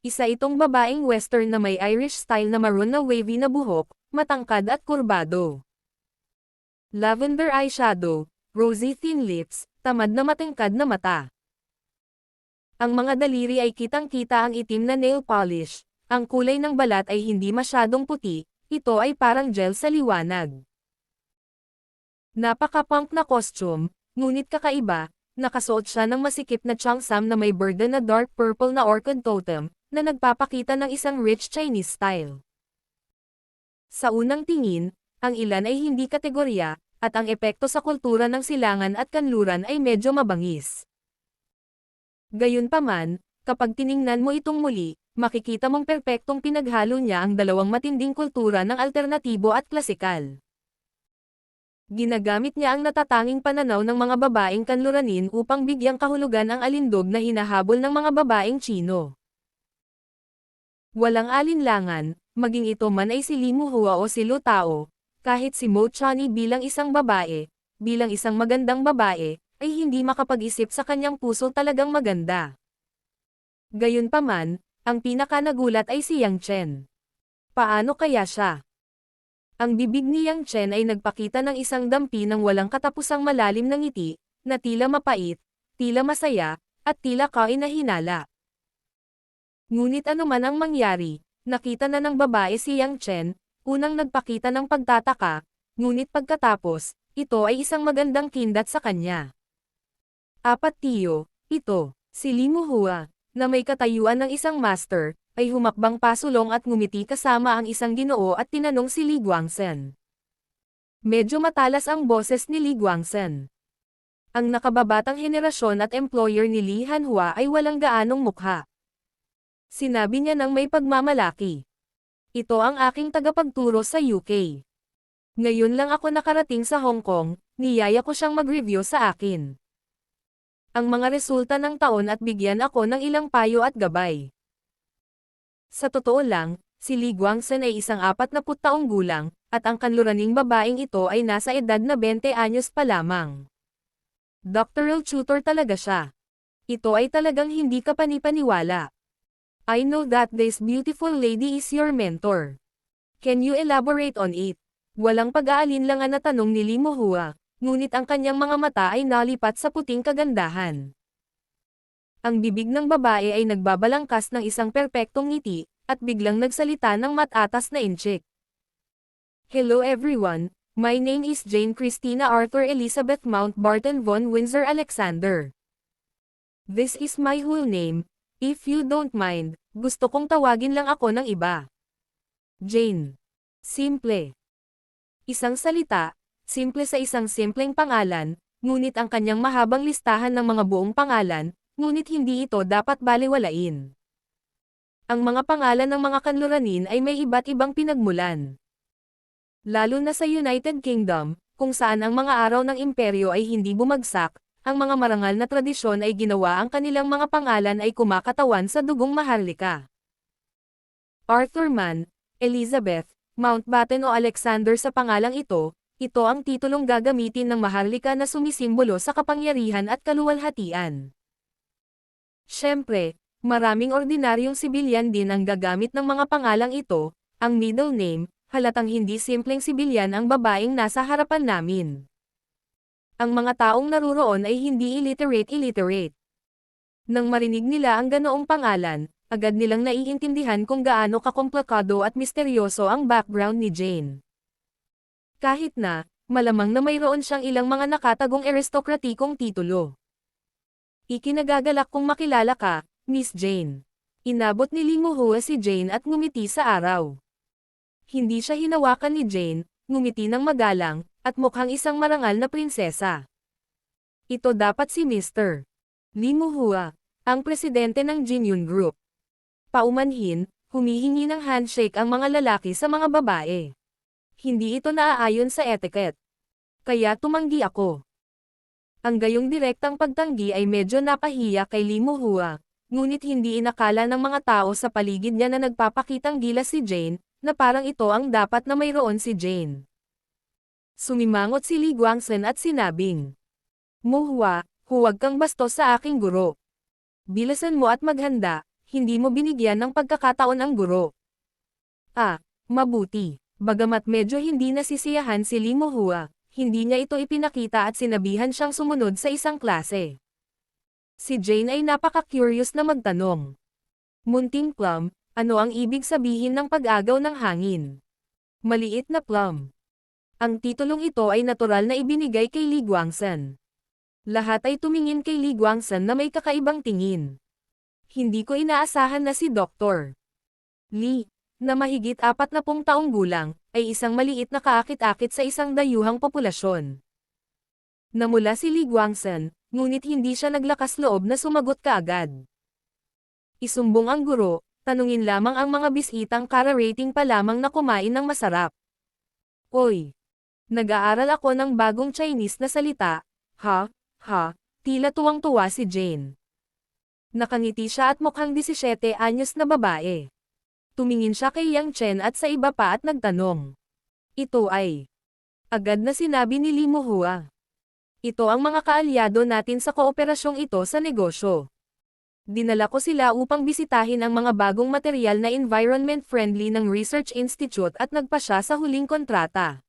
Isa itong babaeng western na may Irish style na maroon na wavy na buhok, matangkad at kurbado. Lavender eyeshadow, rosy thin lips, tamad na matingkad na mata. Ang mga daliri ay kitang-kita ang itim na nail polish. Ang kulay ng balat ay hindi masyadong puti, ito ay parang gel sa liwanag. Napaka-punk na costume, ngunit kakaiba, nakasuot siya ng masikip na cheongsam na may burden na dark purple na orchid totem, na nagpapakita ng isang rich Chinese style. Sa unang tingin, ang ilan ay hindi kategorya, at ang epekto sa kultura ng silangan at kanluran ay medyo mabangis. Gayunpaman, kapag tiningnan mo itong muli, makikita mong perpektong pinaghalo niya ang dalawang matinding kultura ng alternatibo at klasikal. Ginagamit niya ang natatanging pananaw ng mga babaeng kanluranin upang bigyang kahulugan ang alindog na hinahabol ng mga babaeng Chino. Walang alinlangan, maging ito man ay si Li Muhua o si Lu Tao, kahit si Mo Chani bilang isang magandang babae, ay hindi makapag-isip sa kanyang puso talagang maganda. Gayunpaman, ang pinakanagulat ay si Yang Chen. Paano kaya siya? Ang bibig ni Yang Chen ay nagpakita ng isang dampi ng walang katapusang malalim na ngiti, na tila mapait, tila masaya, at tila kainahinala. Ngunit anuman ang mangyari, nakita na ng babae si Yang Chen, unang nagpakita ng pagtataka, ngunit pagkatapos, ito ay isang magandang kindat sa kanya. Ito, si Li Muhua, na may katayuan ng isang master, ay humakbang pasulong at ngumiti kasama ang isang ginoo at tinanong si Li Guangzhen. Medyo matalas ang boses ni Li Guangzhen. Ang nakababatang henerasyon at employer ni Li Hanhua ay walang gaanong mukha. Sinabi niya ng may pagmamalaki. Ito ang aking tagapagturo sa UK. Ngayon lang ako nakarating sa Hong Kong, niyaya ko siyang mag-review sa akin. Ang mga resulta ng taon at bigyan ako ng ilang payo at gabay. Sa totoo lang, si Li Guangzhen ay isang 40 taong gulang, at ang kanluraning babaeng ito ay nasa edad na 20 anyos pa lamang. Doctoral tutor talaga siya. Ito ay talagang hindi ka panipaniwala. I know that this beautiful lady is your mentor. Can you elaborate on it? Walang pag-aalinlangan na tanong ni Li Muhua, ngunit ang kanyang mga mata ay nalipat sa puting kagandahan. Ang bibig ng babae ay nagbabalangkas ng isang perpektong ngiti, at biglang nagsalita ng matatas na inchik. Hello everyone, my name is Jane Christina Arthur Elizabeth Mountbatten von Windsor Alexander. This is my whole name, if you don't mind, gusto kong tawagin lang ako ng iba. Jane. Simple. Isang salita, simple sa isang simpleng pangalan, ngunit ang kanyang mahabang listahan ng mga buong pangalan, ngunit hindi ito dapat balewalain. Ang mga pangalan ng mga kanluranin ay may iba't ibang pinagmulan. Lalo na sa United Kingdom, kung saan ang mga araw ng imperyo ay hindi bumagsak, ang mga marangal na tradisyon ay ginawa ang kanilang mga pangalan ay kumakatawan sa dugong maharlika. Arthur man, Elizabeth, Mountbatten o Alexander sa pangalang ito ang titulong gagamitin ng maharlika na sumisimbolo sa kapangyarihan at kaluwalhatian. Siyempre, maraming ordinaryong sibilyan din ang gagamit ng mga pangalang ito, ang middle name, halatang hindi simpleng sibilyan ang babaeng nasa harapan namin. Ang mga taong naruroon ay hindi illiterate. Nang marinig nila ang ganoong pangalan, agad nilang naiintindihan kung gaano kakomplikado at misteryoso ang background ni Jane. Kahit na, malamang na mayroon siyang ilang mga nakatagong aristokratikong titulo. Ikinagagalak kong makilala ka, Miss Jane. Inabot ni Li Muhua si Jane at ngumiti sa araw. Hindi siya hinawakan ni Jane, ngumiti ng magalang, at mukhang isang marangal na prinsesa. Ito dapat si Mr. Li Muhua, ang presidente ng Jinyun Group. Paumanhin, humihingi ng handshake ang mga lalaki sa mga babae. Hindi ito naaayon sa etiquette. Kaya tumanggi ako. Ang gayong direktang pagtanggi ay medyo napahiya kay Li Muhua, ngunit hindi inakala ng mga tao sa paligid niya na nagpapakitang gilas si Jane, na parang ito ang dapat na mayroon si Jane. Sumimangot si Li Guangzhen at sinabing, Muhua, huwag kang bastos sa aking guro. Bilisan mo at maghanda, hindi mo binigyan ng pagkakataon ang guro. Mabuti. Bagamat medyo hindi nasisiyahan si Lee Mohua, hindi niya ito ipinakita at sinabihan siyang sumunod sa isang klase. Si Jane ay napaka-curious na magtanong. Munting plum, ano ang ibig sabihin ng pag-agaw ng hangin? Maliit na plum. Ang titulong ito ay natural na ibinigay kay Lee Guangsan. Lahat ay tumingin kay Lee Guangsan na may kakaibang tingin. Hindi ko inaasahan na si Dr. Lee, na mahigit 40 taong gulang, ay isang maliit na kaakit-akit sa isang dayuhang populasyon. Namula si Lee Guangsan, ngunit hindi siya naglakas loob na sumagot kaagad. Isumbong ang guro, tanungin lamang ang mga bisitang kara-rating pa lamang na kumain ng masarap. Oy! Nag-aaral ako ng bagong Chinese na salita, tila tuwang-tuwa si Jane. Nakangiti siya at mukhang 17 anyos na babae. Tumingin siya kay Yang Chen at sa iba pa at nagtanong. Ito ay. Agad na sinabi ni Lee Mohua. Ito ang mga kaalyado natin sa kooperasyong ito sa negosyo. Dinala ko sila upang bisitahin ang mga bagong material na environment-friendly ng Research Institute at nagpa siya sa huling kontrata.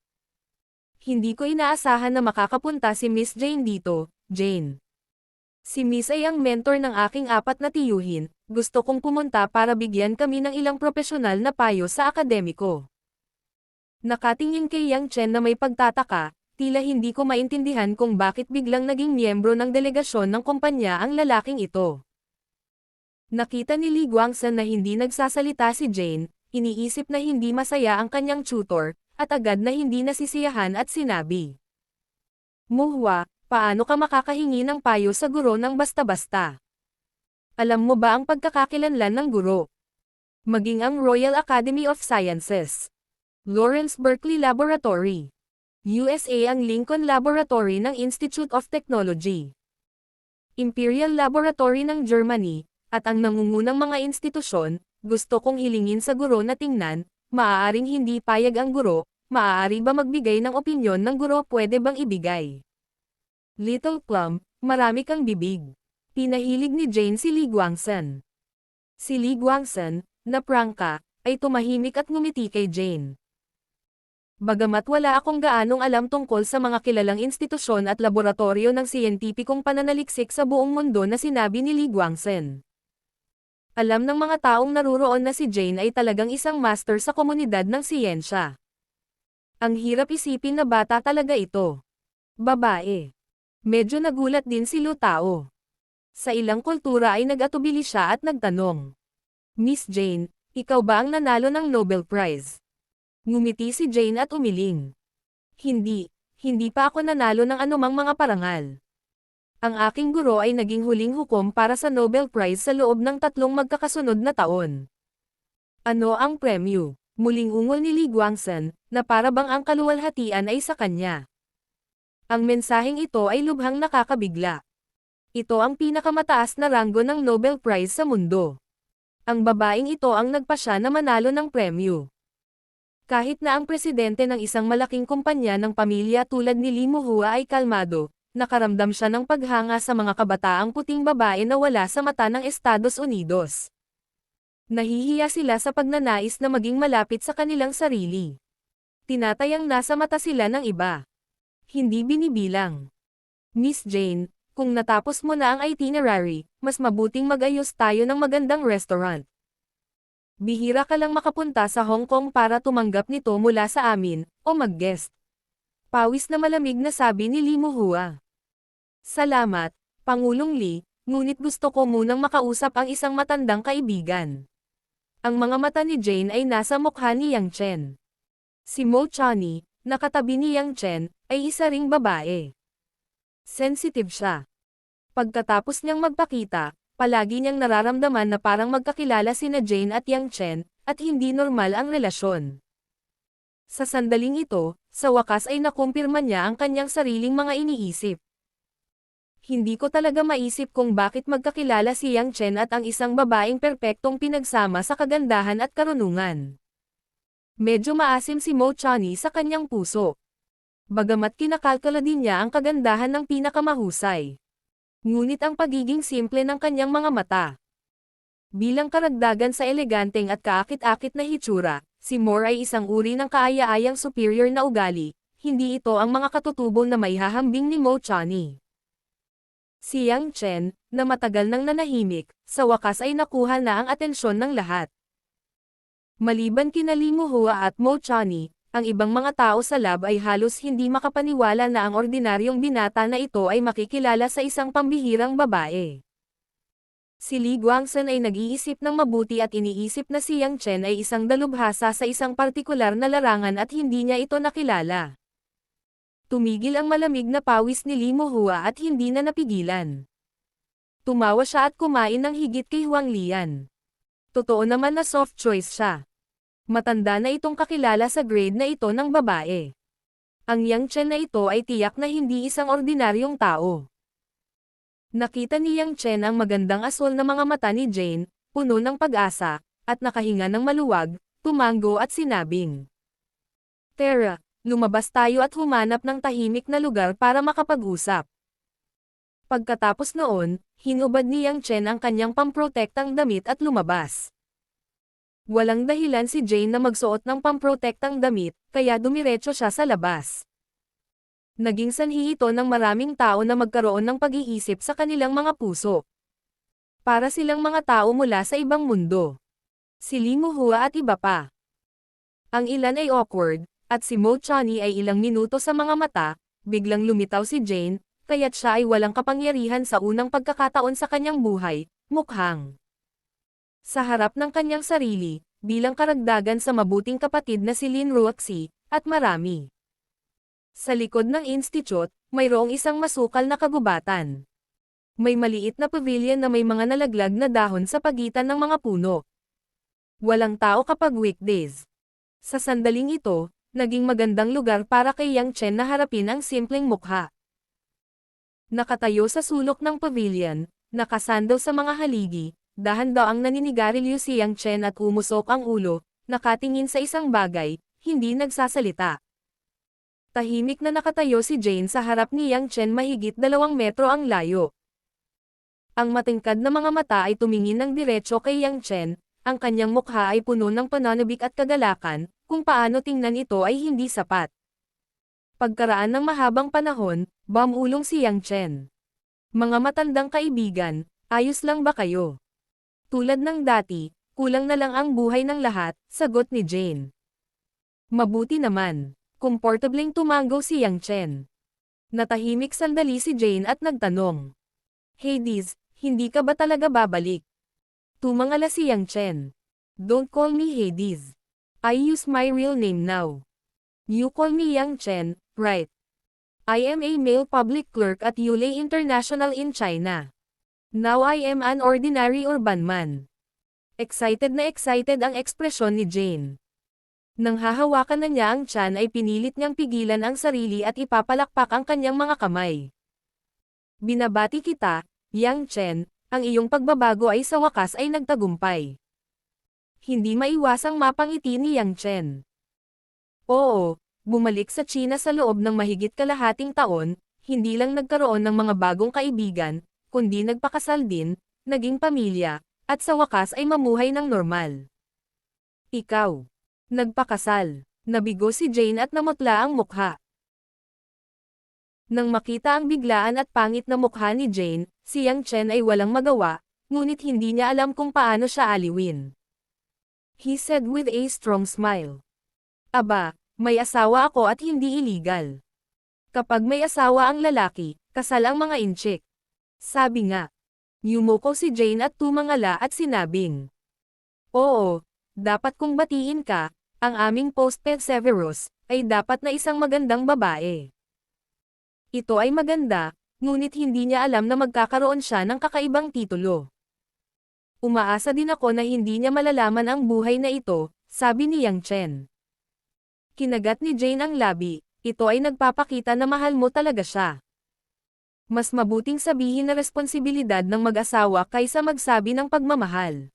Hindi ko inaasahan na makakapunta si Miss Jane dito, Jane. Si Miss ay ang mentor ng aking 4 na tiyuhin, gusto kong pumunta para bigyan kami ng ilang profesional na payo sa akademiko. Nakatingin kay Yang Chen na may pagtataka, tila hindi ko maintindihan kung bakit biglang naging miyembro ng delegasyon ng kumpanya ang lalaking ito. Nakita ni Lee Guangsan na hindi nagsasalita si Jane, iniisip na hindi masaya ang kanyang tutor, at agad na hindi nasisiyahan at sinabi. Mohua, paano ka makakahingi ng payo sa guro ng basta-basta? Alam mo ba ang pagkakakilanlan ng guro? Maging ang Royal Academy of Sciences, Lawrence Berkeley Laboratory, USA ang Lincoln Laboratory ng Institute of Technology, Imperial Laboratory ng Germany, at ang nangungunang mga institusyon, gusto kong hilingin sa guro na tingnan, maaaring hindi payag ang guro, maaari ba magbigay ng opinyon ng guro pwede bang ibigay? Little Plum, marami kang bibig. Pinahilig ni Jane si Lee Guangsan. Si Lee Guangsan, na prangka, ay tumahimik at ngumiti kay Jane. Bagamat wala akong gaanong alam tungkol sa mga kilalang institusyon at laboratorio ng siyentipikong pananaliksik sa buong mundo na sinabi ni Lee Guangsan. Alam ng mga taong naruroon na si Jane ay talagang isang master sa komunidad ng siyensya. Ang hirap isipin na bata talaga ito. Babae. Medyo nagulat din si Lu Tao. Sa ilang kultura ay nag-atubili siya at nagtanong. Miss Jane, ikaw ba ang nanalo ng Nobel Prize? Ngumiti si Jane at umiling. Hindi pa ako nanalo ng anumang mga parangal. Ang aking guro ay naging huling hukom para sa Nobel Prize sa loob ng 3 magkakasunod na taon. Ano ang premyo? Muling ungol ni Lee Guangsan, na para bang ang kaluwalhatian ay sa kanya. Ang mensaheng ito ay lubhang nakakabigla. Ito ang pinakamataas na ranggo ng Nobel Prize sa mundo. Ang babaeng ito ang nagpasya na manalo ng premyo. Kahit na ang presidente ng isang malaking kumpanya ng pamilya tulad ni Lee Mohua ay kalmado, nakaramdam siya ng paghanga sa mga kabataang puting babae na wala sa mata ng Estados Unidos. Nahihiya sila sa pagnanais na maging malapit sa kanilang sarili. Tinatayang nasa mata sila ng iba. Hindi binibilang. Miss Jane, kung natapos mo na ang itinerary, mas mabuting mag-ayos tayo ng magandang restaurant. Bihira ka lang makapunta sa Hong Kong para tumanggap nito mula sa amin, o mag-guest. Pawis na malamig na sabi ni Lee Mohua. Salamat, Pangulong Lee, ngunit gusto ko munang makausap ang isang matandang kaibigan. Ang mga mata ni Jane ay nasa mukha ni Yang Chen. Si Mo Chani, nakatabi ni Yang Chen, ay isa ring babae. Sensitive siya. Pagkatapos niyang magpakita, palagi niyang nararamdaman na parang magkakilala sina Jane at Yang Chen, at hindi normal ang relasyon. Sa sandaling ito, sa wakas ay nakumpirma niya ang kanyang sariling mga iniisip. Hindi ko talaga maisip kung bakit magkakilala si Yang Chen at ang isang babaeng perpektong pinagsama sa kagandahan at karunungan. Medyo maasim si Mo Chani sa kanyang puso. Bagamat kinakalkula din niya ang kagandahan ng pinakamahusay. Ngunit ang pagiging simple ng kanyang mga mata. Bilang karagdagan sa eleganteng at kaakit-akit na hitsura, si Moore ay isang uri ng kaaya-ayang superior na ugali, hindi ito ang mga katutubo na maihahambing ni Mo Chaney. Si Yang Chen, na matagal nang nanahimik, sa wakas ay nakuha na ang atensyon ng lahat. Maliban kina Lee Muhua at Mo Chaney, ang ibang mga tao sa lab ay halos hindi makapaniwala na ang ordinaryong binata na ito ay makikilala sa isang pambihirang babae. Si Lee Guangzhen ay nag-iisip ng mabuti at iniisip na si Yang Chen ay isang dalubhasa sa isang partikular na larangan at hindi niya ito nakilala. Tumigil ang malamig na pawis ni Lee Muhua at hindi na napigilan. Tumawa siya at kumain ng higit kay Huang Lian. Totoo naman na soft choice siya. Matanda na itong kakilala sa grade na ito ng babae. Ang Yang Chen na ito ay tiyak na hindi isang ordinaryong tao. Nakita ni Yang Chen ang magandang asol na mga mata ni Jane, puno ng pag-asa, at nakahinga ng maluwag, tumango at sinabing, "Tara, lumabas tayo at humanap ng tahimik na lugar para makapag-usap." Pagkatapos noon, hinubad ni Yang Chen ang kanyang pamprotektang damit at lumabas. Walang dahilan si Jane na magsuot ng pamprotektang damit, kaya dumiretso siya sa labas. Naging sanhi ito ng maraming tao na magkaroon ng pag-iisip sa kanilang mga puso. Para silang mga tao mula sa ibang mundo. Si Lee Muhua at iba pa. Ang ilan ay awkward, at si Mo Chaney ay ilang minuto sa mga mata, biglang lumitaw si Jane, kaya't siya ay walang kapangyarihan sa unang pagkakataon sa kanyang buhay, mukhang. Sa harap ng kanyang sarili, bilang karagdagan sa mabuting kapatid na si Lin Ruoxi, at marami. Sa likod ng institute, mayroong isang masukal na kagubatan. May maliit na pavilion na may mga nalaglag na dahon sa pagitan ng mga puno. Walang tao kapag weekdays. Sa sandaling ito, naging magandang lugar para kay Yang Chen na harapin ang simpleng mukha. Nakatayo sa sulok ng pavilion, nakasando sa mga haligi, dahan-daang naninigarilyo si Yang Chen at umusok ang ulo, nakatingin sa isang bagay, hindi nagsasalita. Tahimik na nakatayo si Jane sa harap ni Yang Chen mahigit 2 metro ang layo. Ang matingkad na mga mata ay tumingin ng diretso kay Yang Chen, ang kanyang mukha ay puno ng pananabik at kagalakan, kung paano tingnan ito ay hindi sapat. Pagkaraan ng mahabang panahon, bumulong si Yang Chen. "Mga matandang kaibigan, ayos lang ba kayo?" "Tulad ng dati, kulang na lang ang buhay ng lahat," sagot ni Jane. "Mabuti naman." Komportableng tumango si Yang Chen. Natahimik sandali si Jane at nagtanong, "Hades, hindi ka ba talaga babalik?" Tumangala si Yang Chen. "Don't call me Hades. I use my real name now. You call me Yang Chen, right? I am a male public clerk at Yulei International in China. Now I am an ordinary urban man." Excited na excited ang ekspresyon ni Jane. Nang hahawakan na niya ang tiyan ay pinilit niyang pigilan ang sarili at ipapalakpak ang kanyang mga kamay. "Binabati kita, Yang Chen, ang iyong pagbabago ay sa wakas ay nagtagumpay." Hindi maiwasang mapangiti ni Yang Chen. Oo, bumalik sa China sa loob ng mahigit kalahating taon, hindi lang nagkaroon ng mga bagong kaibigan, kundi nagpakasal din, naging pamilya, at sa wakas ay mamuhay ng normal. "Ikaw. Nagpakasal." Nabigo si Jane at namutla ang mukha. Nang makita ang biglaan at pangit na mukha ni Jane, si Yang Chen ay walang magawa, ngunit hindi niya alam kung paano siya aliwin. He said with a strong smile, "Aba, may asawa ako at hindi illegal. Kapag may asawa ang lalaki, kasal ang mga inchik." Sabi nga. Yumuko si Jane at tumangala at sinabing, "Oo, dapat kong batiin ka, ang aming postped Severus, ay dapat na isang magandang babae." Ito ay maganda, ngunit hindi niya alam na magkakaroon siya ng kakaibang titulo. "Umaasa din ako na hindi niya malalaman ang buhay na ito," sabi ni Yang Chen. Kinagat ni Jane ang labi, ito ay nagpapakita na mahal mo talaga siya. Mas mabuting sabihin na responsibilidad ng mag-asawa kaysa magsabi ng pagmamahal.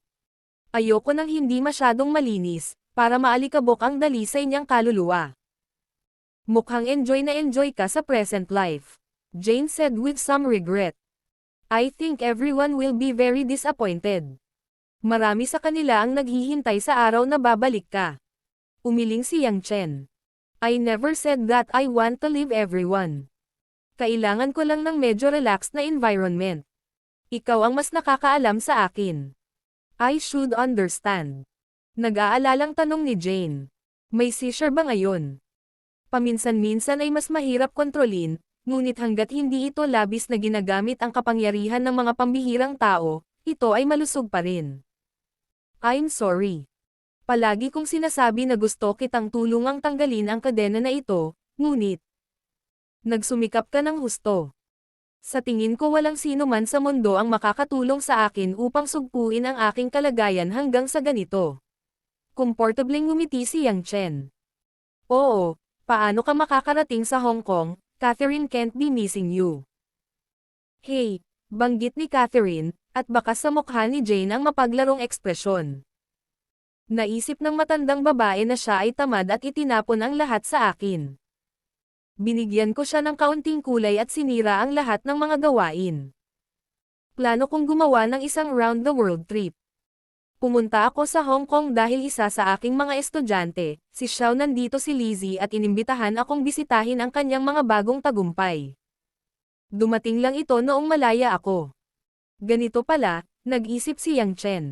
"Ayoko nang hindi masyadong malinis, para maalikabok ang dalisay niyang kaluluwa." "Mukhang enjoy na enjoy ka sa present life," Jane said with some regret. "I think everyone will be very disappointed." Marami sa kanila ang naghihintay sa araw na babalik ka. Umiling si Yang Chen. I never said that I want to leave everyone. Kailangan ko lang ng medyo relaxed na environment. Ikaw ang mas nakakaalam sa akin. I should understand. Nag-aalalang tanong ni Jane. May seizure ba ngayon? Paminsan-minsan ay mas mahirap kontrolin, ngunit hanggat hindi ito labis na ginagamit ang kapangyarihan ng mga pambihirang tao, ito ay malusog pa rin. I'm sorry. Palagi kong sinasabi na gusto kitang tulungang tanggalin ang kadena na ito, ngunit nagsumikap ka ng husto. Sa tingin ko walang sino man sa mundo ang makakatulong sa akin upang sugpuin ang aking kalagayan hanggang sa ganito. Komportableng ngumiti si Yang Chen. Oo, paano ka makakarating sa Hong Kong? Catherine can't be missing you. Hey, banggit ni Catherine, at baka sa mukha ni Jane ang mapaglarong ekspresyon. Naisip ng matandang babae na siya ay tamad at itinapon ang lahat sa akin. Binigyan ko siya ng kaunting kulay at sinira ang lahat ng mga gawain. Plano kong gumawa ng isang round-the-world trip. Pumunta ako sa Hong Kong dahil isa sa aking mga estudyante, si Xiao nandito si Lizzie at inimbitahan akong bisitahin ang kanyang mga bagong tagumpay. Dumating lang ito noong malaya ako. Ganito pala, nag-isip si Yang Chen.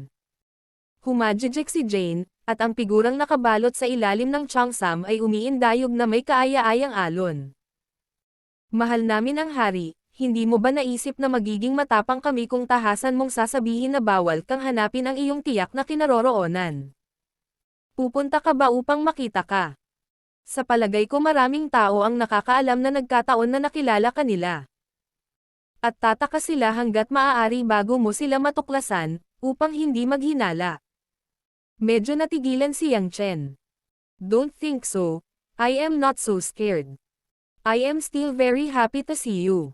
Humajijik si Jane, at ang figurang nakabalot sa ilalim ng Cheongsam ay umiindayog na may kaaya-ayang alon. Mahal namin ang hari. Hindi mo ba naisip na magiging matapang kami kung tahasan mong sasabihin na bawal kang hanapin ang iyong tiyak na kinaroroonan? Pupunta ka ba upang makita ka? Sa palagay ko maraming tao ang nakakaalam na nagkataon na nakilala ka nila. At tataka sila hanggat maaari bago mo sila matuklasan, upang hindi maghinala. Medyo natigilan si Yang Chen. Don't think so. I am not so scared. I am still very happy to see you.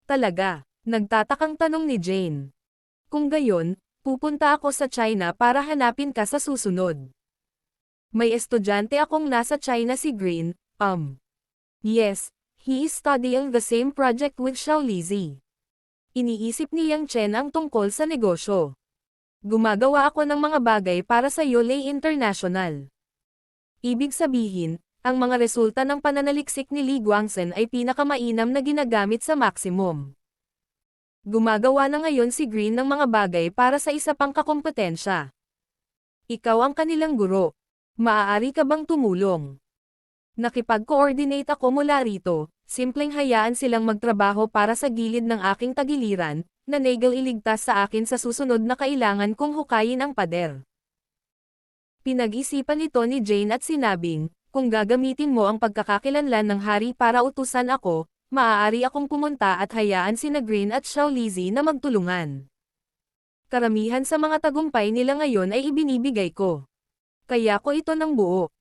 Talaga, nagtatakang tanong ni Jane. Kung gayon, pupunta ako sa China para hanapin ka sa susunod. May estudyante akong nasa China si Green, Yes, he is studying the same project with Xiao Lizzie. Iniisip ni Yang Chen ang tungkol sa negosyo. Gumagawa ako ng mga bagay para sa Yole International. Ibig sabihin, ang mga resulta ng pananaliksik ni Li Guangzhen ay pinakamainam na ginagamit sa maximum. Gumagawa na ngayon si Green ng mga bagay para sa isa pang kakompetensya. Ikaw ang kanilang guro. Maaari ka bang tumulong? Nakipag-coordinate ako mula rito, simpleng hayaan silang magtrabaho para sa gilid ng aking tagiliran, na Nagel iligtas sa akin sa susunod na kailangan kong hukayin ang pader. Pinag-isipan ito ni Jane at sinabing, kung gagamitin mo ang pagkakakilanlan ng hari para utusan ako, maaari akong pumunta at hayaan sina Green at Xiao Lizzie na magtulungan. Karamihan sa mga tagumpay nila ngayon ay ibinibigay ko. Kaya ko ito ng buo.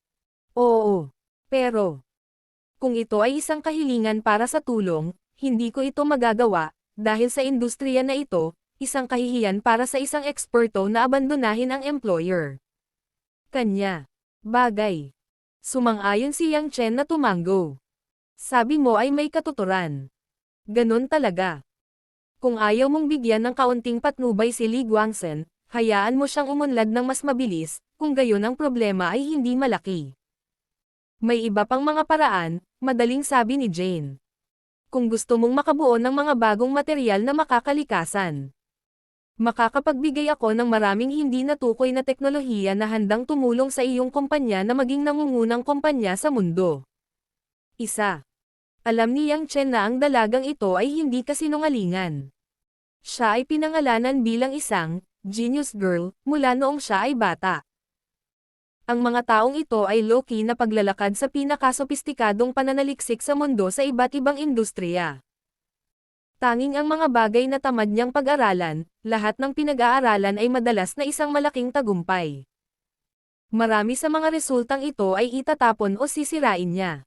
Oo. Pero, kung ito ay isang kahilingan para sa tulong, hindi ko ito magagawa, dahil sa industriya na ito, isang kahihiyan para sa isang eksperto na abandonahin ang employer. Kanya. Bagay. Sumang-ayon si Yang Chen na tumanggo. Sabi mo ay may katuturan. Ganon talaga. Kung ayaw mong bigyan ng kaunting patnubay si Li Guangzhen, hayaan mo siyang umunlad ng mas mabilis, kung gayon ang problema ay hindi malaki. May iba pang mga paraan, madaling sabi ni Jane. Kung gusto mong makabuo ng mga bagong material na makakalikasan. Makakapagbigay ako ng maraming hindi natukoy na teknolohiya na handang tumulong sa iyong kumpanya na maging nangungunang kumpanya sa mundo. Isa. Alam ni Yang Chen na ang dalagang ito ay hindi kasinungalingan. Siya ay pinangalanan bilang isang genius girl mula noong siya ay bata. Ang mga taong ito ay low-key na paglalakad sa pinakasopistikadong pananaliksik sa mundo sa iba't ibang industriya. Tanging ang mga bagay na tamad niyang pag-aralan, lahat ng pinag-aaralan ay madalas na isang malaking tagumpay. Marami sa mga resultang ito ay itatapon o sisirain niya.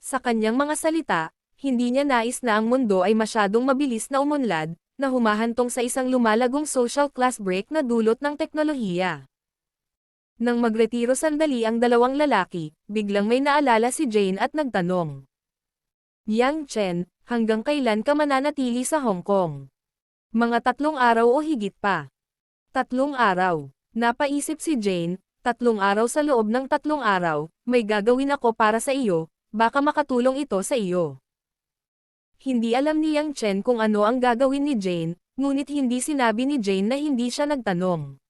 Sa kanyang mga salita, hindi niya nais na ang mundo ay masyadong mabilis na umunlad, na humahantong sa isang lumalagong social class break na dulot ng teknolohiya. Nang magretiro sandali ang dalawang lalaki, biglang may naalala si Jane at nagtanong. Yang Chen, hanggang kailan ka mananatili sa Hong Kong? Mga 3 araw o higit pa. 3 araw. Napaisip si Jane, 3 araw sa loob ng 3 araw, may gagawin ako para sa iyo, baka makatulong ito sa iyo. Hindi alam ni Yang Chen kung ano ang gagawin ni Jane, ngunit hindi sinabi ni Jane na hindi siya nagtanong.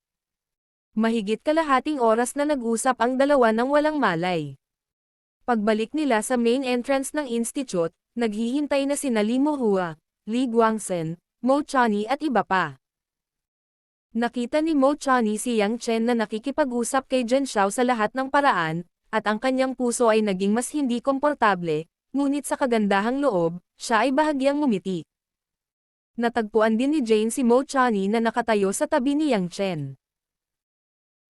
Mahigit kalahating oras na nag-usap ang dalawa nang walang malay. Pagbalik nila sa main entrance ng institute, naghihintay na sina Li Mohua, Li Guangzhen, Mo Chani at iba pa. Nakita ni Mo Chani si Yang Chen na nakikipag-usap kay Zhen Xiao sa lahat ng paraan, at ang kanyang puso ay naging mas hindi komportable, ngunit sa kagandahang loob, siya ay bahagyang ngumiti. Natagpuan din ni Jane si Mo Chani na nakatayo sa tabi ni Yang Chen.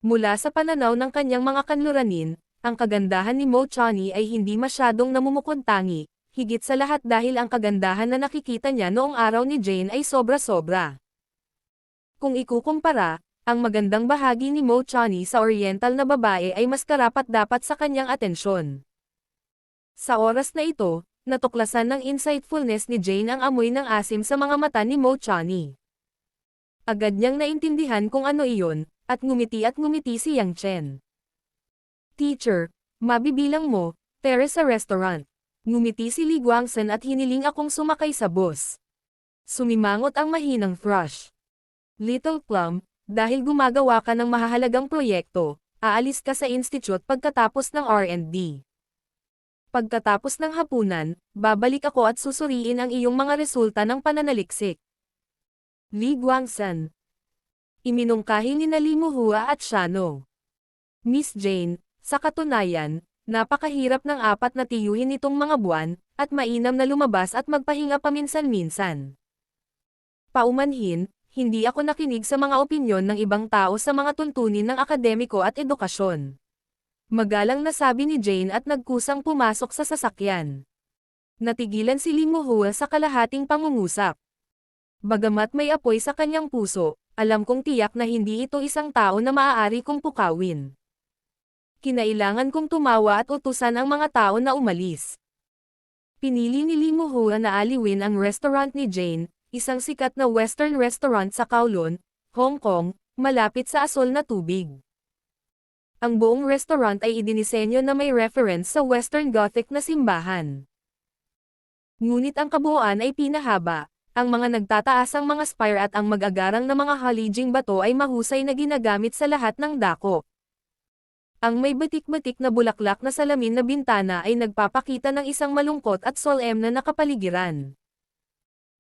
Mula sa pananaw ng kanyang mga kanluranin, ang kagandahan ni Mo Chani ay hindi masyadong namumukod-tangi, higit sa lahat dahil ang kagandahan na nakikita niya noong araw ni Jane ay sobra-sobra. Kung ikukumpara, ang magandang bahagi ni Mo Chani sa oriental na babae ay mas karapat-dapat sa kanyang atensyon. Sa oras na ito, natuklasan ng insightfulness ni Jane ang amoy ng asim sa mga mata ni Mo Chani. Agad niyang naintindihan kung ano iyon, at ngumiti si Yang Chen. Teacher, mabibilang mo, Terrace Restaurant. Ngumiti si Li Guangzhen at hiniling akong sumakay sa bus. Sumimangot ang mahinang thrush. Little Plum, dahil gumagawa ka ng mahahalagang proyekto, aalis ka sa institute pagkatapos ng R&D. Pagkatapos ng hapunan, babalik ako at susuriin ang iyong mga resulta ng pananaliksik. Li Guangzhen. Iminungkahi ni Li Mohua at Shano. Miss Jane, sa katunayan, napakahirap ng 4 na tiyuhin itong mga buwan, at mainam na lumabas at magpahinga paminsan-minsan. Paumanhin, hindi ako nakinig sa mga opinyon ng ibang tao sa mga tuntunin ng akademiko at edukasyon. Magalang na sabi ni Jane at nagkusang pumasok sa sasakyan. Natigilan si Li Mohua sa kalahating pangungusap. Bagamat may apoy sa kanyang puso, alam kong tiyak na hindi ito isang tao na maaari kong pukawin. Kinailangan kong tumawa at utusan ang mga tao na umalis. Pinili ni Li Mohua na aliwin ang restaurant ni Jane, isang sikat na western restaurant sa Kowloon, Hong Kong, malapit sa asol na tubig. Ang buong restaurant ay idinisenyo na may reference sa Western Gothic na simbahan. Ngunit ang kabuuan ay pinahaba. Ang mga nagtataasang mga spire at ang mag-agarang na mga halijing bato ay mahusay na ginagamit sa lahat ng dako. Ang may batik-batik na bulaklak na salamin na bintana ay nagpapakita ng isang malungkot at solemn na nakapaligiran.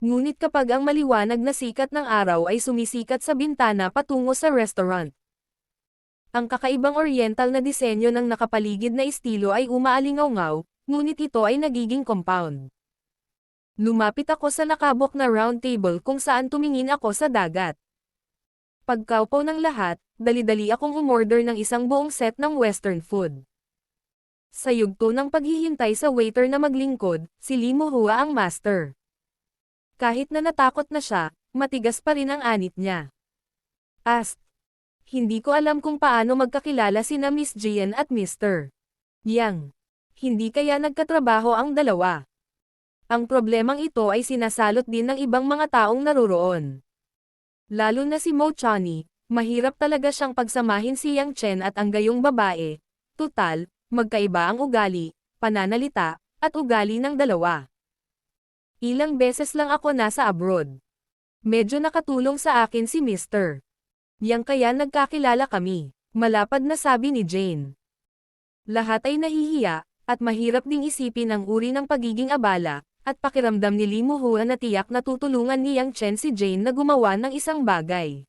Ngunit kapag ang maliwanag na sikat ng araw ay sumisikat sa bintana patungo sa restaurant, ang kakaibang oriental na disenyo ng nakapaligid na estilo ay umaalingaw-ngaw, ngunit ito ay nagiging compound. Lumapit ako sa nakabok na round table kung saan tumingin ako sa dagat. Pagkaupo ng lahat, dali-dali akong umorder ng isang buong set ng western food. Sa yugto ng paghihintay sa waiter na maglingkod, si Li Mohua ang master. Kahit na natakot na siya, matigas pa rin ang anit niya. Hindi ko alam kung paano magkakilala sina Miss Jian at Mr. Yang. Hindi kaya nagkatrabaho ang dalawa. Ang problemang ito ay sinasalot din ng ibang mga taong naroroon. Lalo na si Mo Chani, mahirap talaga siyang pagsamahin si Yang Chen at ang gayong babae. Tutal, magkaiba ang ugali, pananalita, at ugali ng dalawa. Ilang beses lang ako nasa abroad. Medyo nakatulong sa akin si Mr. Yang kaya nagkakilala kami, malapad na sabi ni Jane. Lahat ay nahihiya, at mahirap ding isipin ang uri ng pagiging abala, at pakiramdam ni Li Mohua na tiyak na tutulungan ni Yang Chen si Jane na gumawa ng isang bagay.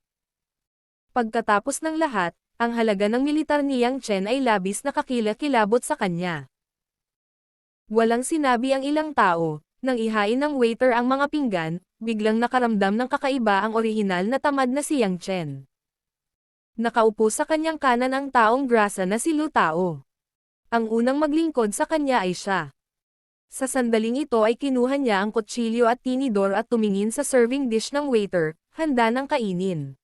Pagkatapos ng lahat, ang halaga ng militar ni Yang Chen ay labis na kakilakilabot sa kanya. Walang sinabi ang ilang tao, nang ihain ng waiter ang mga pinggan, biglang nakaramdam ng kakaiba ang orihinal na tamad na si Yang Chen. Nakaupo sa kanyang kanan ang taong grasa na si Lu Tao. Ang unang maglingkod sa kanya ay siya. Sa sandaling ito ay kinuha niya ang kutsilyo at tinidor at tumingin sa serving dish ng waiter, handa ng kainin.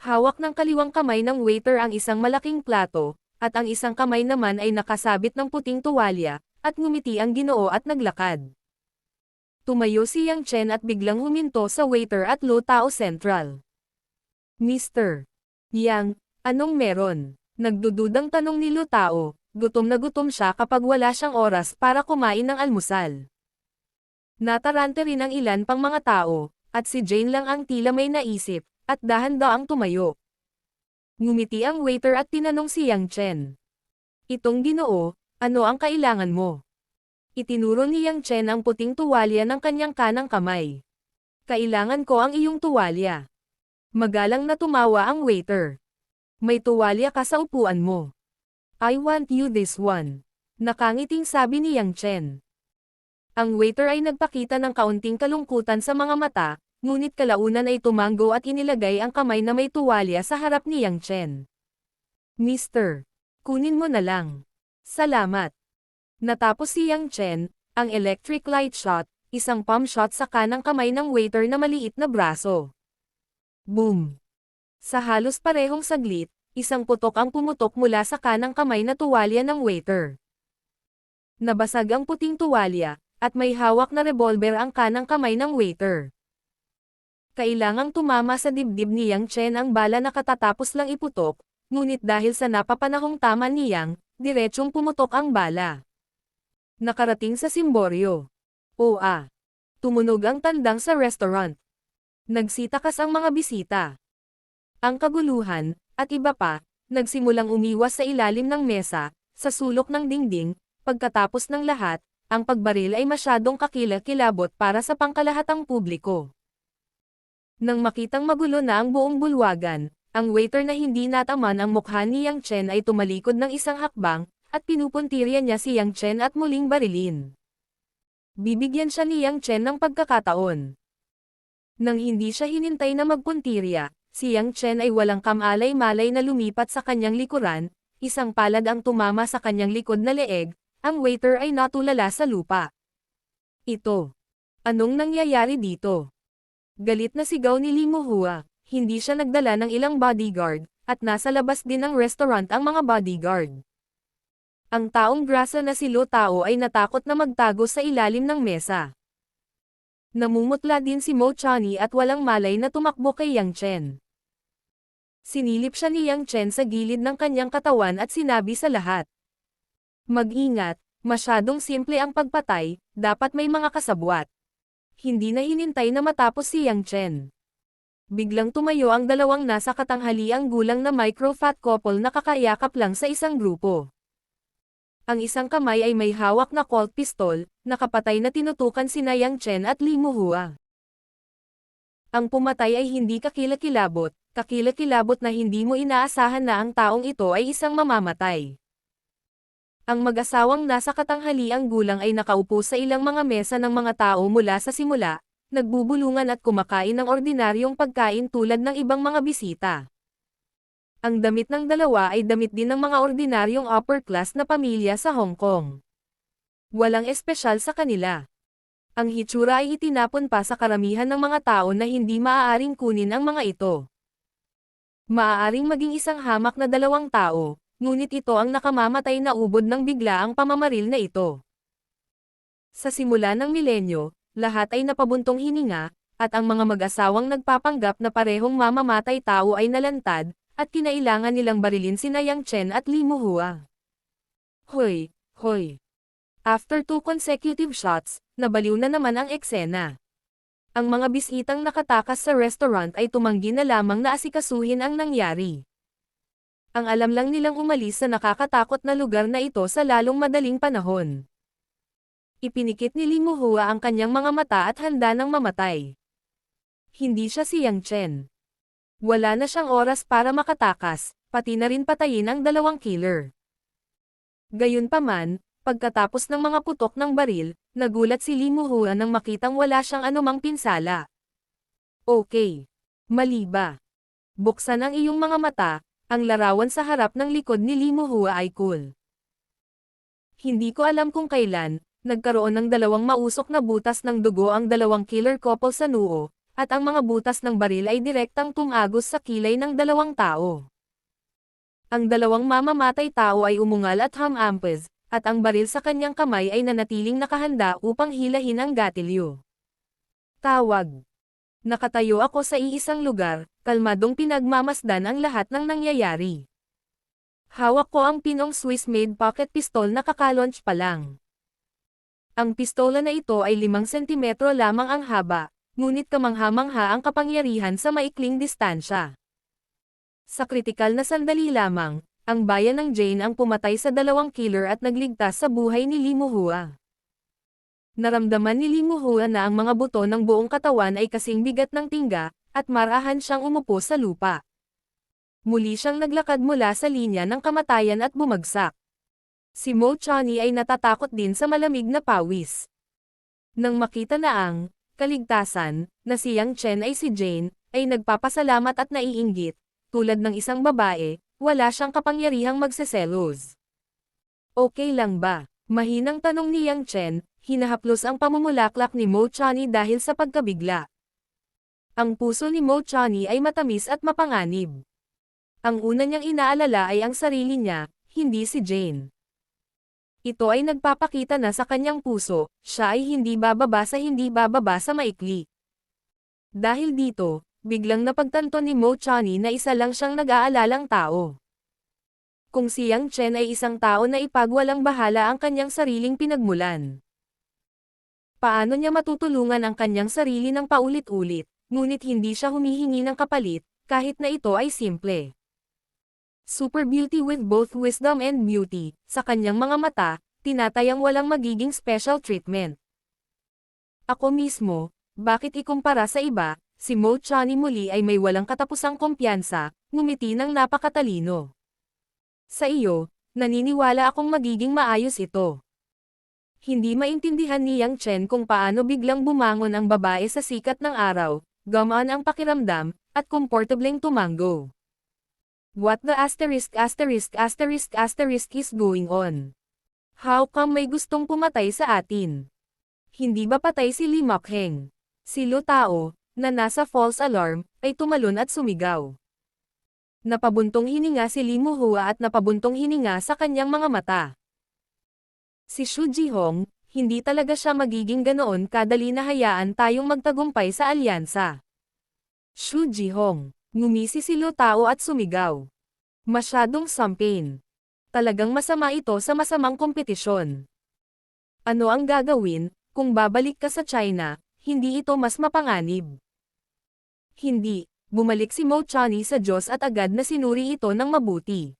Hawak ng kaliwang kamay ng waiter ang isang malaking plato, at ang isang kamay naman ay nakasabit ng puting tuwalya, at ngumiti ang Ginoo at naglakad. Tumayo si Yang Chen at biglang huminto sa waiter at Lu Tao Central. Mr. Yang, anong meron? Nagdududang tanong ni Lutao, gutom na gutom siya kapag wala siyang oras para kumain ng almusal. Natarante rin ang ilan pang mga tao, at si Jane lang ang tila may naisip, at dahan-daang tumayo. Ngumiti ang waiter at tinanong si Yang Chen. Itong Ginoo, ano ang kailangan mo? Itinuro ni Yang Chen ang puting tuwalya ng kanyang kanang kamay. Kailangan ko ang iyong tuwalya. Magalang na tumawa ang waiter. May tuwalya ka sa upuan mo. I want you this one. Nakangiting sabi ni Yang Chen. Ang waiter ay nagpakita ng kaunting kalungkutan sa mga mata, ngunit kalaunan ay tumanggo at inilagay ang kamay na may tuwalya sa harap ni Yang Chen. Mister, kunin mo na lang. Salamat. Natapos si Yang Chen, ang electric light shot, isang palm shot sa kanang kamay ng waiter na maliit na braso. Boom! Sa halos parehong saglit, isang putok ang pumutok mula sa kanang kamay na tuwalya ng waiter. Nabasag ang puting tuwalya, at may hawak na revolver ang kanang kamay ng waiter. Kailangang tumama sa dibdib ni Yang Chen ang bala na katatapos lang iputok, ngunit dahil sa napapanahong tama ni Yang, diretsong pumutok ang bala. Nakarating sa simboryo. Tumunog ang tandang sa restaurant. Nagsitakas ang mga bisita. Ang kaguluhan, at iba pa, nagsimulang umiwas sa ilalim ng mesa, sa sulok ng dingding, pagkatapos ng lahat, ang pagbaril ay masyadong kakilakilabot para sa pangkalahatang publiko. Nang makitang magulo na ang buong bulwagan, ang waiter na hindi nataman ang mukha ni Yang Chen ay tumalikod ng isang hakbang, at pinupuntirya niya si Yang Chen at muling barilin. Bibigyan siya ni Yang Chen ng pagkakataon. Nang hindi siya hinintay na magpuntirya, si Yang Chen ay walang kamalay-malay na lumipat sa kanyang likuran, isang palad ang tumama sa kanyang likod na leeg, ang waiter ay natulala sa lupa. Anong nangyayari dito? Galit na sigaw ni Li Muhua, hindi siya nagdala ng ilang bodyguard, at nasa labas din ng restaurant ang mga bodyguard. Ang taong grasa na si Lutao ay natakot na magtago sa ilalim ng mesa. Namumutla din si Mo Chani at walang malay na tumakbo kay Yang Chen. Sinilip siya ni Yang Chen sa gilid ng kanyang katawan at sinabi sa lahat. Mag-ingat, masyadong simple ang pagpatay, dapat may mga kasabwat. Hindi na hinintay na matapos si Yang Chen. Biglang tumayo ang dalawang nasa katanghaliang gulang na micro-fat couple na kakayakap lang sa isang grupo. Ang isang kamay ay may hawak na Colt pistol, nakapatay na tinutukan sina Yang Chen at Li Muhua. Ang pumatay ay hindi kakilakilabot na hindi mo inaasahan na ang taong ito ay isang mamamatay. Ang mag-asawang nasa katanghaliang gulang ay nakaupo sa ilang mga mesa ng mga tao mula sa simula, nagbubulungan at kumakain ng ordinaryong pagkain tulad ng ibang mga bisita. Ang damit ng dalawa ay damit din ng mga ordinaryong upper class na pamilya sa Hong Kong. Walang espesyal sa kanila. Ang hitsura ay itinapon pa sa karamihan ng mga tao na hindi maaaring kunin ang mga ito. Maaaring maging isang hamak na dalawang tao, ngunit ito ang nakamamatay na ubod ng biglaang pamamaril na ito. Sa simula ng milenyo, lahat ay napabuntong hininga, at ang mga mag-asawang nagpapanggap na parehong mamamatay tao ay nalantad, at kinailangan nilang barilin sina Yang Chen at Li Muhua. Hoy! After 2 consecutive shots, nabaliw na naman ang eksena. Ang mga bisitang nakatakas sa restaurant ay tumanggi na lamang na asikasuhin ang nangyari. Ang alam lang nilang umalis sa nakakatakot na lugar na ito sa lalong madaling panahon. Ipinikit ni Li Muhua ang kanyang mga mata at handa ng mamatay. Hindi siya si Yang Chen. Wala na siyang oras para makatakas, pati na rin patayin ang dalawang killer. Gayunpaman, pagkatapos ng mga putok ng baril, nagulat si Li Muhua nang makitang wala siyang anumang pinsala. Okay. Mali ba? Buksan ang iyong mga mata. Ang larawan sa harap ng likod ni Li Muhua ay cool. Hindi ko alam kung kailan, nagkaroon ng dalawang mausok na butas ng dugo ang dalawang killer couple sa noo, at ang mga butas ng baril ay direktang tumagos sa kilay ng dalawang tao. Ang dalawang mamamatay tao ay umungal at hamampes, at ang baril sa kanyang kamay ay nanatiling nakahanda upang hilahin ang gatilyo. Tawag. Nakatayo ako sa iisang lugar, kalmadong pinagmamasdan ang lahat ng nangyayari. Hawak ko ang pinong Swiss-made pocket pistol na kakalaunch pa lang. Ang pistola na ito ay 5 sentimetro lamang ang haba, ngunit kamangha-mangha ang kapangyarihan sa maikling distansya. Sa kritikal na sandali lamang, ang bayan ng Jane ang pumatay sa 2 killer at nagligtas sa buhay ni Lee Muhua. Naramdaman ni Lee Muhua na ang mga buto ng buong katawan ay kasing bigat ng tingga, at marahan siyang umupo sa lupa. Muli siyang naglakad mula sa linya ng kamatayan at bumagsak. Si Mo Chani ay natatakot din sa malamig na pawis. Nang makita na ang kaligtasan, na si Yang Chen ay si Jane, ay nagpapasalamat at naiinggit, tulad ng isang babae, wala siyang kapangyarihang magseselos. Okay lang ba? Mahinang tanong ni Yang Chen, hinahaplos ang pamumulaklak ni Mo Chani dahil sa pagkabigla. Ang puso ni Mo Chani ay matamis at mapanganib. Ang una niyang inaalala ay ang sarili niya, hindi si Jane. Ito ay nagpapakita na sa kanyang puso, siya ay hindi bababa sa maikli. Dahil dito, biglang napagtanto ni Mo Chani na isa lang siyang nag-aalalang tao. Kung si Yang Chen ay isang tao na ipagwalang bahala ang kanyang sariling pinagmulan. Paano niya matutulungan ang kanyang sarili ng paulit-ulit, ngunit hindi siya humihingi ng kapalit, kahit na ito ay simple. Super beauty with both wisdom and beauty, sa kanyang mga mata, tinatayang walang magiging special treatment. Ako mismo, bakit ikumpara sa iba, si Mo Chani muli ay may walang katapusang kumpiyansa, ngumiti ng napakatalino. Sa iyo, naniniwala akong magiging maayos ito. Hindi maintindihan ni Yang Chen kung paano biglang bumangon ang babae sa sikat ng araw, gumaan ang pakiramdam, at komportableng tumango. What the asterisk is going on? How come may gustong pumatay sa atin? Hindi ba patay si Lee Mokheng? Si Lu Tao, na nasa false alarm, ay tumalon at sumigaw. Napabuntong hininga si Lee Muhua at napabuntong hininga sa kanyang mga mata. Si Xu Jihong, hindi talaga siya magiging ganoon kadali na hayaan tayong magtagumpay sa alyansa. Xu Jihong, ngumisi si Lu Tao at sumigaw. Masyadong sampain. Talagang masama ito sa masamang kompetisyon. Ano ang gagawin, kung babalik ka sa China, hindi ito mas mapanganib? Hindi, bumalik si Mo Chani sa Diyos at agad na sinuri ito ng mabuti.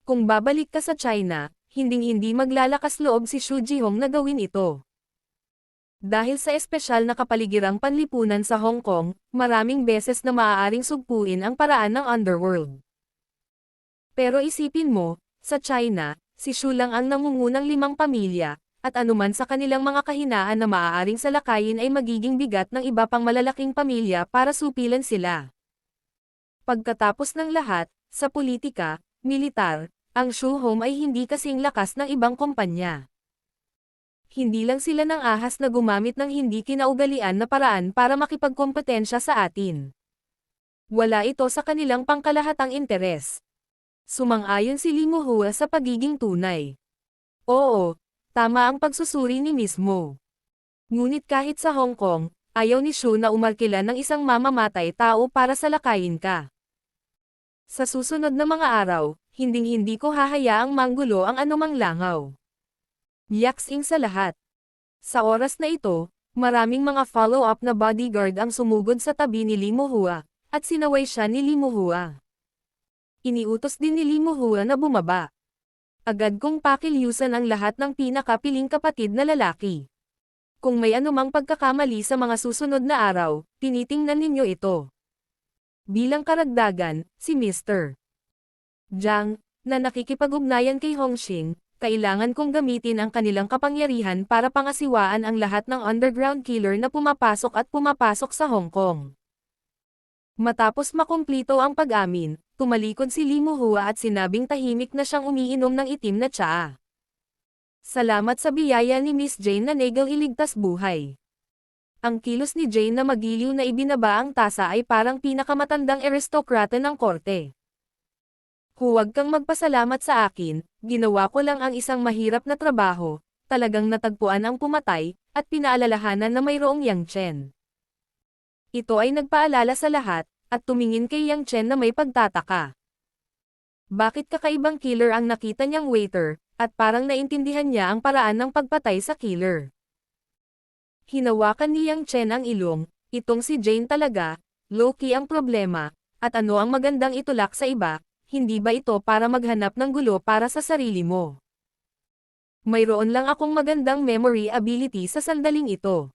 Kung babalik ka sa China, hinding-hindi maglalakas loob si Xu Jihong na gawin ito. Dahil sa espesyal na kapaligirang panlipunan sa Hong Kong, maraming beses na maaaring sugpuin ang paraan ng underworld. Pero isipin mo, sa China, si Xu lang ang nangungunang 5 pamilya, at anuman sa kanilang mga kahinaan na maaaring salakayin ay magiging bigat ng iba pang malalaking pamilya para supilan sila. Pagkatapos ng lahat, sa politika, militar, ang Xu Home ay hindi kasing lakas ng ibang kumpanya. Hindi lang sila ng ahas na gumamit ng hindi kinaugalian na paraan para makipagkompetensya sa atin. Wala ito sa kanilang pangkalahatang interes. Sumang-ayon si Lee Muhua sa pagiging tunay. Oo, tama ang pagsusuri ni mismo. Ngunit kahit sa Hong Kong, ayaw ni Xu na umarkila ng isang mamamatay tao para salakayin ka. Sa susunod na mga araw, hinding-hindi ko hahayaang manggulo ang anumang langaw. Yaksing sa lahat. Sa oras na ito, maraming mga follow-up na bodyguard ang sumugod sa tabi ni Lee Muhua, at sinaway siya ni Lee Muhua. Iniutos din ni Lee Muhua na bumaba. Agad kong pakilyusan ang lahat ng pinakapiling kapatid na lalaki. Kung may anumang pagkakamali sa mga susunod na araw, tinitingnan ninyo ito. Bilang karagdagan, si Mr. Zhang, na nakikipag-ugnayan kay Hongxing, kailangan kong gamitin ang kanilang kapangyarihan para pangasiwaan ang lahat ng underground killer na pumapasok sa Hong Kong. Matapos makumplito ang pag-amin, tumalikod si Lee Muhua at sinabing tahimik na siyang umiinom ng itim na tsaa. Salamat sa biyaya ni Miss Jane na Nagel iligtas buhay. Ang kilos ni Jane na magiliw na ibinaba ang tasa ay parang pinakamatandang aristokrata ng korte. Huwag kang magpasalamat sa akin, ginawa ko lang ang isang mahirap na trabaho, talagang natagpuan ang pumatay, at pinaalalahanan na mayroong Yang Chen. Ito ay nagpaalala sa lahat, at tumingin kay Yang Chen na may pagtataka. Bakit kakaibang killer ang nakita niyang waiter, at parang naintindihan niya ang paraan ng pagpatay sa killer. Hinawakan ni Yang Chen ang ilong, itong si Jane talaga, low-key ang problema, at ano ang magandang itulak sa iba, hindi ba ito para maghanap ng gulo para sa sarili mo? Mayroon lang akong magandang memory ability sa sandaling ito.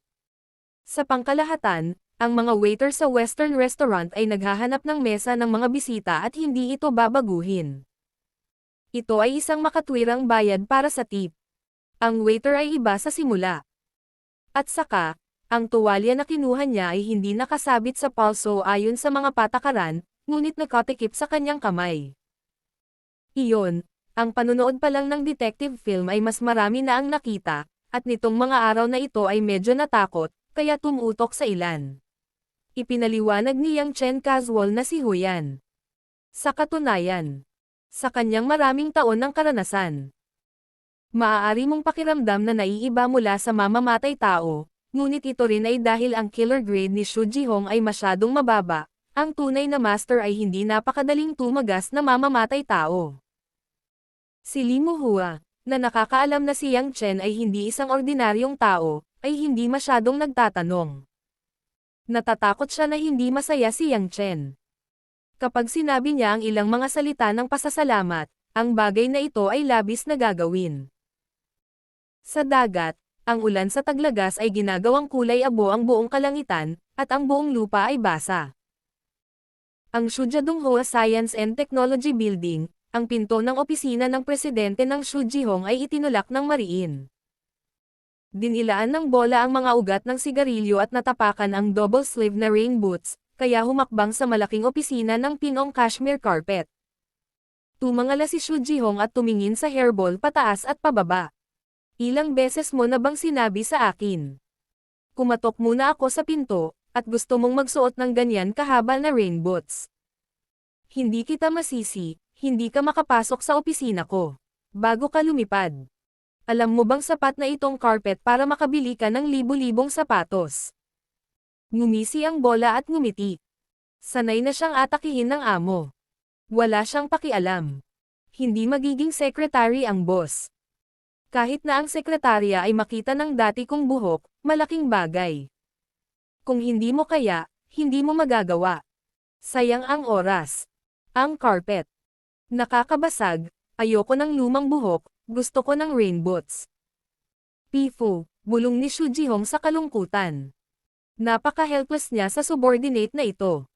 Sa pangkalahatan, ang mga waiter sa Western restaurant ay naghahanap ng mesa ng mga bisita at hindi ito babaguhin. Ito ay isang makatwirang bayad para sa tip. Ang waiter ay iba sa simula. At saka, ang tuwalya na kinuha niya ay hindi nakasabit sa palso ayon sa mga patakaran, ngunit nakatikip sa kanyang kamay. Iyon, ang panunood pa lang ng detective film ay mas marami na ang nakita, at nitong mga araw na ito ay medyo natakot, kaya tumutok sa ilan. Ipinaliwanag ni Yang Chen casual na si Huyan. Sa katunayan, sa kanyang maraming taon ng karanasan, maaari mong pakiramdam na naiiba mula sa mamamatay tao, ngunit ito rin ay dahil ang killer grade ni Xu Jihong ay masyadong mababa, ang tunay na master ay hindi napakadaling tumagas na mamamatay tao. Si Li Muhua, na nakakaalam na si Yang Chen ay hindi isang ordinaryong tao, ay hindi masyadong nagtatanong. Natatakot siya na hindi masaya si Yang Chen. Kapag sinabi niya ang ilang mga salita ng pasasalamat, ang bagay na ito ay labis na gagawin. Sa dagat, ang ulan sa taglagas ay ginagawang kulay abo ang buong kalangitan, at ang buong lupa ay basa. Ang Shujadonghua Science and Technology Building, ang pinto ng opisina ng presidente ng Xu Jihong ay itinulak ng mariin. Dinilaan ng bola ang mga ugat ng sigarilyo at natapakan ang double-sleeve na rain boots, kaya humakbang sa malaking opisina ng pinong cashmere carpet. Tumangala si Xu Jihong at tumingin sa hairball pataas at pababa. Ilang beses mo na bang sinabi sa akin? Kumatok muna ako sa pinto, at gusto mong magsuot ng ganyan kahaba na rain boots. Hindi kita masisi, hindi ka makapasok sa opisina ko. Bago ka lumipad. Alam mo bang sapat na itong carpet para makabili ka ng libu-libong sapatos? Ngumisi ang bola at ngumiti. Sanay na siyang atakihin ng amo. Wala siyang pakialam. Hindi magiging secretary ang boss. Kahit na ang sekretarya ay makita ng dati kong buhok, malaking bagay. Kung hindi mo kaya, hindi mo magagawa. Sayang ang oras. Ang carpet. Nakakabasag, ayoko ng lumang buhok, gusto ko ng rain boots. Pifu, bulong ni Xu Jihong sa kalungkutan. Napaka-helpless niya sa subordinate na ito.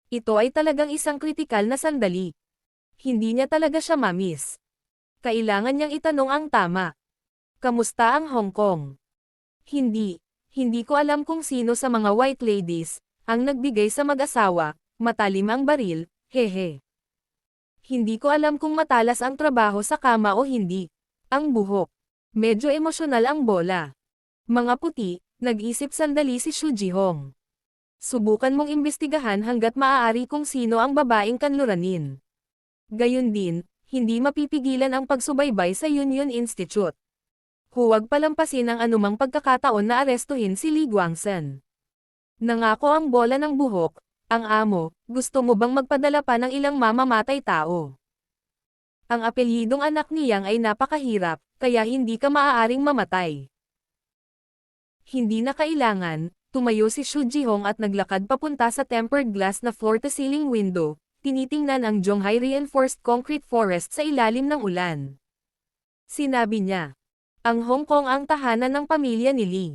Ito ay talagang isang kritikal na sandali. Hindi niya talaga siya mamiss. Kailangan niyang itanong ang tama. Kamusta ang Hong Kong? Hindi ko alam kung sino sa mga white ladies, ang nagbigay sa mag-asawa, matalim ang baril, hehe. Hindi ko alam kung matalas ang trabaho sa kama o hindi. Ang buhok. Medyo emosyonal ang bola. Mga puti, nag-isip sandali si Xu Jihong. Subukan mong imbestigahan hanggat maaari kung sino ang babaeng kanluranin. Gayun din, hindi mapipigilan ang pagsubaybay sa Union Institute. Huwag palampasin ang anumang pagkakataon na arestuhin si Li Guangzhen. Nangako ang bola ng buhok, ang amo, gusto mo bang magpadala pa ng ilang mamamatay tao? Ang apelyidong anak ni Yang ay napakahirap, kaya hindi ka maaaring mamatay. Hindi na kailangan, tumayo si Xu Jihong at naglakad papunta sa tempered glass na floor-to-ceiling window, tinitingnan ang Zhonghai reinforced concrete forest sa ilalim ng ulan. Sinabi niya, ang Hong Kong ang tahanan ng pamilya ni Li.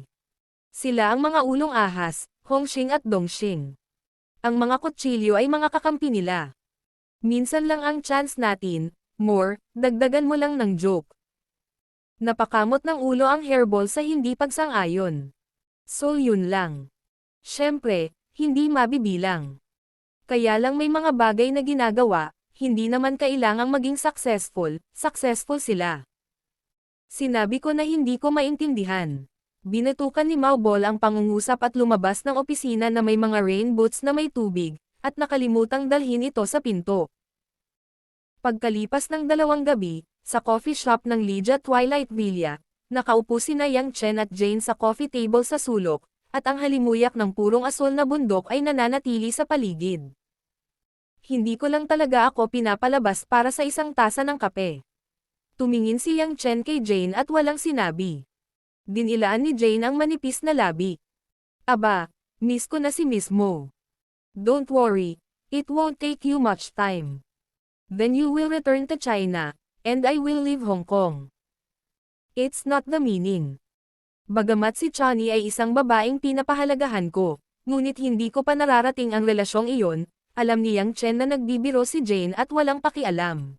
Sila ang mga ulong ahas, Hongxing at Dongxing. Ang mga kutsilyo ay mga kakampi nila. Minsan lang ang chance natin, more, dagdagan mo lang ng joke. Napakamot ng ulo ang hairball sa hindi pagsang-ayon. So yun lang. Siyempre, hindi mabibilang. Kaya lang may mga bagay na ginagawa, hindi naman kailangang maging successful sila. Sinabi ko na hindi ko maintindihan. Binatukan ni Mao Bol ang pangungusap at lumabas ng opisina na may mga rain boots na may tubig, at nakalimutang dalhin ito sa pinto. Pagkalipas ng 2 gabi, sa coffee shop ng Lydia Twilight Villa, nakaupo sina Yang Chen at Jane sa coffee table sa sulok, at ang halimuyak ng purong asul na bundok ay nananatili sa paligid. Hindi ko lang talaga ako pinapalabas para sa isang tasa ng kape. Tumingin si Yang Chen kay Jane at walang sinabi. Dinilaan ni Jane ang manipis na labi. Aba, miss ko na si Miss Mo. Don't worry, it won't take you much time. Then you will return to China, and I will leave Hong Kong. It's not the meaning. Bagamat si Chani ay isang babaeng pinapahalagahan ko, ngunit hindi ko pa nararating ang relasyong iyon, alam ni Yang Chen na nagbibiro si Jane at walang pakialam.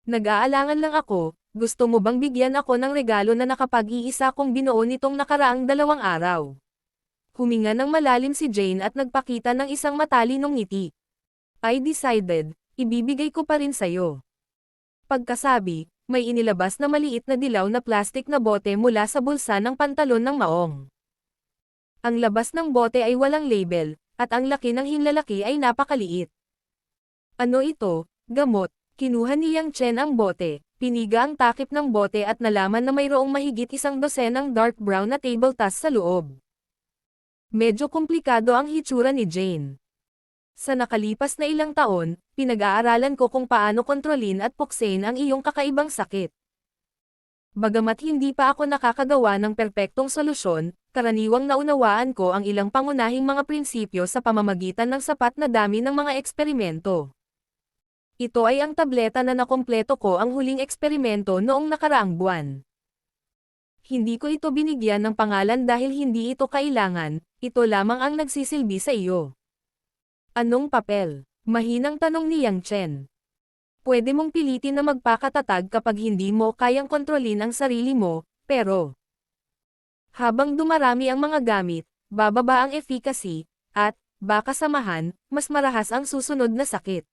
Nag-aalangan lang ako, gusto mo bang bigyan ako ng regalo na nakapag-iisa kong binuo nitong nakaraang 2 araw? Huminga ng malalim si Jane at nagpakita ng isang matalinong ngiti. I decided, ibibigay ko pa rin sa'yo. Pagkasabi, may inilabas na maliit na dilaw na plastik na bote mula sa bulsa ng pantalon ng Maong. Ang labas ng bote ay walang label, at ang laki ng hinlalaki ay napakaliit. Ano ito? Gamot. Kinuha ni Yang Chen ang bote, piniga ang takip ng bote at nalaman na mayroong mahigit 1 dosenang dark brown na table tas sa loob. Medyo komplikado ang hitsura ni Jane. Sa nakalipas na ilang taon, pinag-aaralan ko kung paano kontrolin at puksain ang iyong kakaibang sakit. Bagamat hindi pa ako nakakagawa ng perpektong solusyon, karaniwang naunawaan ko ang ilang pangunahing mga prinsipyo sa pamamagitan ng sapat na dami ng mga eksperimento. Ito ay ang tableta na nakompleto ko ang huling eksperimento noong nakaraang buwan. Hindi ko ito binigyan ng pangalan dahil hindi ito kailangan, ito lamang ang nagsisilbi sa iyo. Anong papel? Mahinang tanong ni Yang Chen. Pwede mong pilitin na magpakatatag kapag hindi mo kayang kontrolin ang sarili mo, pero habang dumarami ang mga gamit, bababa ang efficacy, at, baka samahan, mas marahas ang susunod na sakit.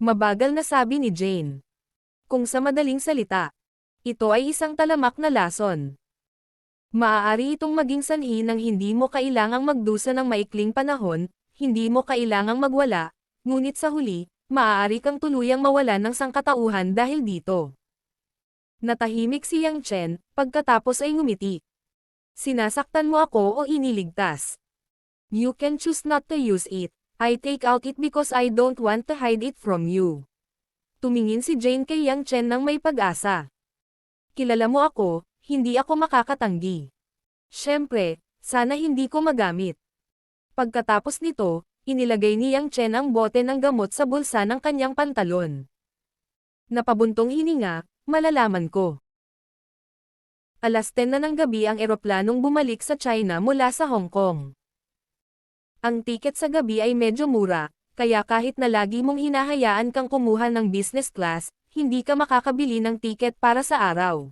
Mabagal na sabi ni Jane. Kung sa madaling salita, ito ay isang talamak na lason. Maaari itong maging sanhi ng hindi mo kailangang magdusa ng maikling panahon, hindi mo kailangang magwala, ngunit sa huli, maaari kang tuluyang mawala ng sangkatauhan dahil dito. Natahimik si Yang Chen, pagkatapos ay ngumiti. Sinasaktan mo ako o iniligtas? You can choose not to use it. I take out it because I don't want to hide it from you. Tumingin si Jane kay Yang Chen ng may pag-asa. Kilala mo ako, hindi ako makakatanggi. Siyempre, sana hindi ko magamit. Pagkatapos nito, inilagay ni Yang Chen ang bote ng gamot sa bulsa ng kanyang pantalon. Napabuntong hininga, malalaman ko. Alas 10 na ng gabi ang eroplanong bumalik sa China mula sa Hong Kong. Ang tiket sa gabi ay medyo mura, kaya kahit na lagi mong hinahayaan kang kumuha ng business class, hindi ka makakabili ng tiket para sa araw.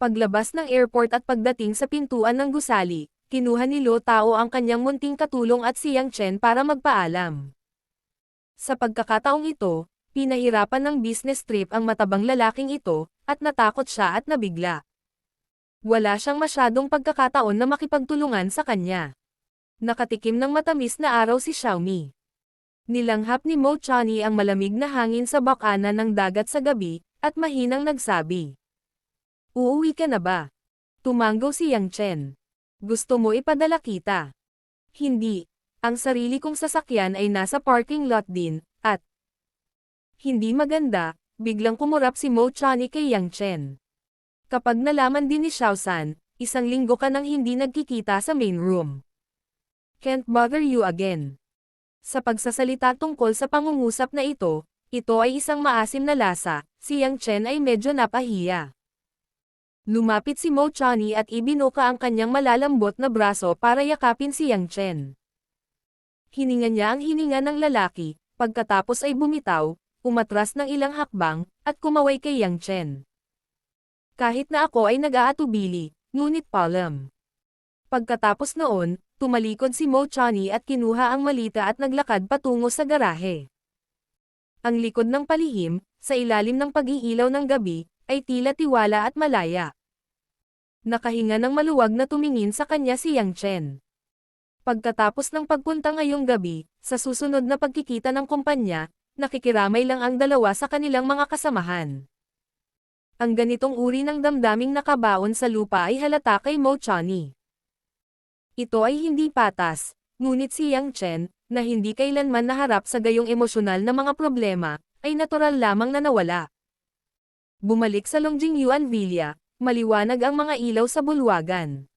Paglabas ng airport at pagdating sa pintuan ng gusali, kinuha ni Lo Tao ang kanyang munting katulong at si Yang Chen para magpaalam. Sa pagkakataong ito, pinahirapan ng business trip ang matabang lalaking ito, at natakot siya at nabigla. Wala siyang masyadong pagkakataon na makipagtulungan sa kanya. Nakatikim ng matamis na araw si Xiaomi. Nilanghap ni Mo Chani ang malamig na hangin sa bakanan ng dagat sa gabi, at mahinang nagsabi. Uuwi ka na ba? Tumanggaw si Yang Chen. Gusto mo ipadala kita? Hindi. Ang sarili kong sasakyan ay nasa parking lot din, at hindi maganda, biglang kumurap si Mo Chani kay Yang Chen. Kapag nalaman din ni Xiaosan, 1 linggo ka nang hindi nagkikita sa main room. Can't bother you again. Sa pagsasalita tungkol sa pangungusap na ito ay isang maasim na lasa, si Yang Chen ay medyo napahiya. Lumapit si Mo Chani at ibinuka ang kanyang malalambot na braso para yakapin si Yang Chen. Hininga niya ang hininga ng lalaki, pagkatapos ay bumitaw, umatras ng ilang hakbang, at kumaway kay Yang Chen. Kahit na ako ay nag-aatubili, ngunit palam. Pagkatapos noon, tumalikod si Mo Chani at kinuha ang malita at naglakad patungo sa garahe. Ang likod ng palihim, sa ilalim ng pag-iilaw ng gabi, ay tila tiwala at malaya. Nakahinga ng maluwag na tumingin sa kanya si Yang Chen. Pagkatapos ng pagpunta ngayong gabi, sa susunod na pagkikita ng kumpanya, nakikiramay lang ang dalawa sa kanilang mga kasamahan. Ang ganitong uri ng damdaming nakabaon sa lupa ay halata kay Mo Chani. Ito ay hindi patas, ngunit si Yang Chen, na hindi kailanman naharap sa gayong emosyonal na mga problema, ay natural lamang na nawala. Bumalik sa Longjingyuan Villa, maliwanag ang mga ilaw sa bulwagan.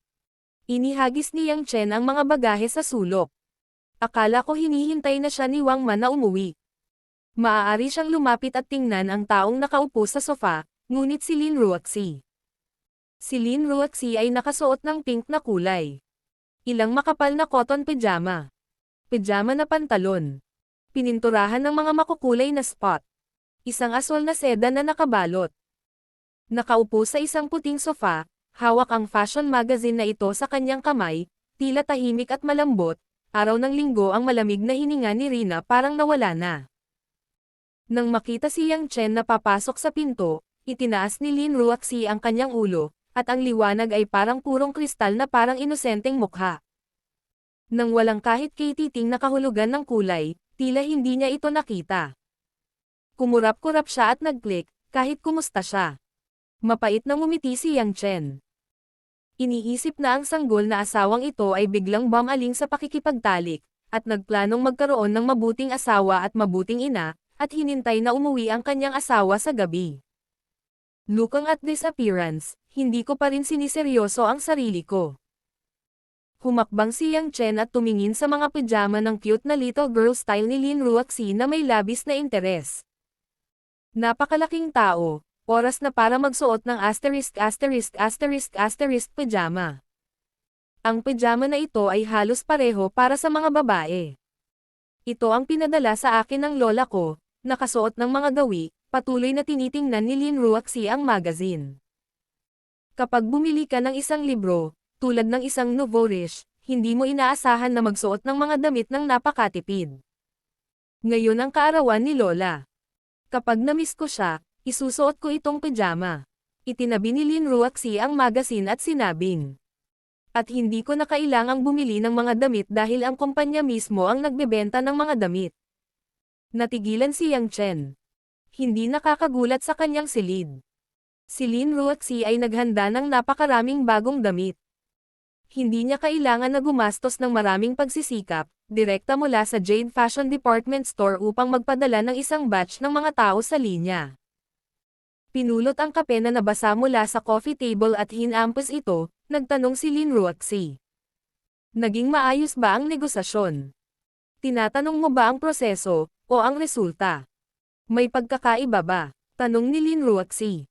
Inihagis ni Yang Chen ang mga bagahe sa sulok. Akala ko hinihintay na siya ni Wang Man na umuwi. Maaari siyang lumapit at tingnan ang taong nakaupo sa sofa, ngunit si Lin Ruoxi. Si Lin Ruoxi ay nakasuot ng pink na kulay. Ilang makapal na cotton pajama. Pajama na pantalon. Pininturahan ng mga makukulay na spot. Isang aswal na seda na nakabalot. Nakaupo sa isang puting sofa, hawak ang fashion magazine na ito sa kanyang kamay, tila tahimik at malambot. Araw ng linggo ang malamig na hininga ni Rina parang nawala na. Nang makita si Yang Chen na papasok sa pinto, itinaas ni Lin Ruoxi ang kanyang ulo, at ang liwanag ay parang purong kristal na parang inosenteng mukha. Nang walang kahit katiting na kahulugan ng kulay, tila hindi niya ito nakita. Kumurap-kurap siya at nag-click, kahit kumusta siya. Mapait na ngumiti si Yang Chen. Iniisip na ang sanggol na asawang ito ay biglang bumaling sa pakikipagtalik, at nagplanong magkaroon ng mabuting asawa at mabuting ina, at hinintay na umuwi ang kanyang asawa sa gabi. Looking at this appearance, hindi ko pa rin siniseryoso ang sarili ko. Humakbang si Yang Chen at tumingin sa mga pajama ng cute na little girl style ni Lin Ruoxi na may labis na interes. Napakalaking tao, oras na para magsuot ng ***** pajama. Ang pajama na ito ay halos pareho para sa mga babae. Ito ang pinadala sa akin ng lola ko, nakasuot ng mga gawi. Patuloy na tinitingnan ni Lin Ruoxi ang magazine. Kapag bumili ka ng isang libro, tulad ng isang nourish, hindi mo inaasahan na magsuot ng mga damit ng napakatipid. Ngayon ang kaarawan ni Lola. Kapag namiss ko siya, isusuot ko itong pajama. Itinabi ni Lin Ruoxi ang magazine at sinabing. At hindi ko na kailangang bumili ng mga damit dahil ang kumpanya mismo ang nagbebenta ng mga damit. Natigilan si Yang Chen. Hindi nakakagulat sa kanyang silid. Si Lin Ruoxi ay naghanda ng napakaraming bagong damit. Hindi niya kailangan na gumastos ng maraming pagsisikap, direkta mula sa Jade Fashion Department Store upang magpadala ng isang batch ng mga tao sa linya. Pinulot ang kape na nabasa mula sa coffee table at hinampas ito, nagtanong si Lin Ruoxi. Naging maayos ba ang negosasyon? Tinatanong mo ba ang proseso, o ang resulta? May pagkakaiba ba? Tanong ni Lin Ruoxi.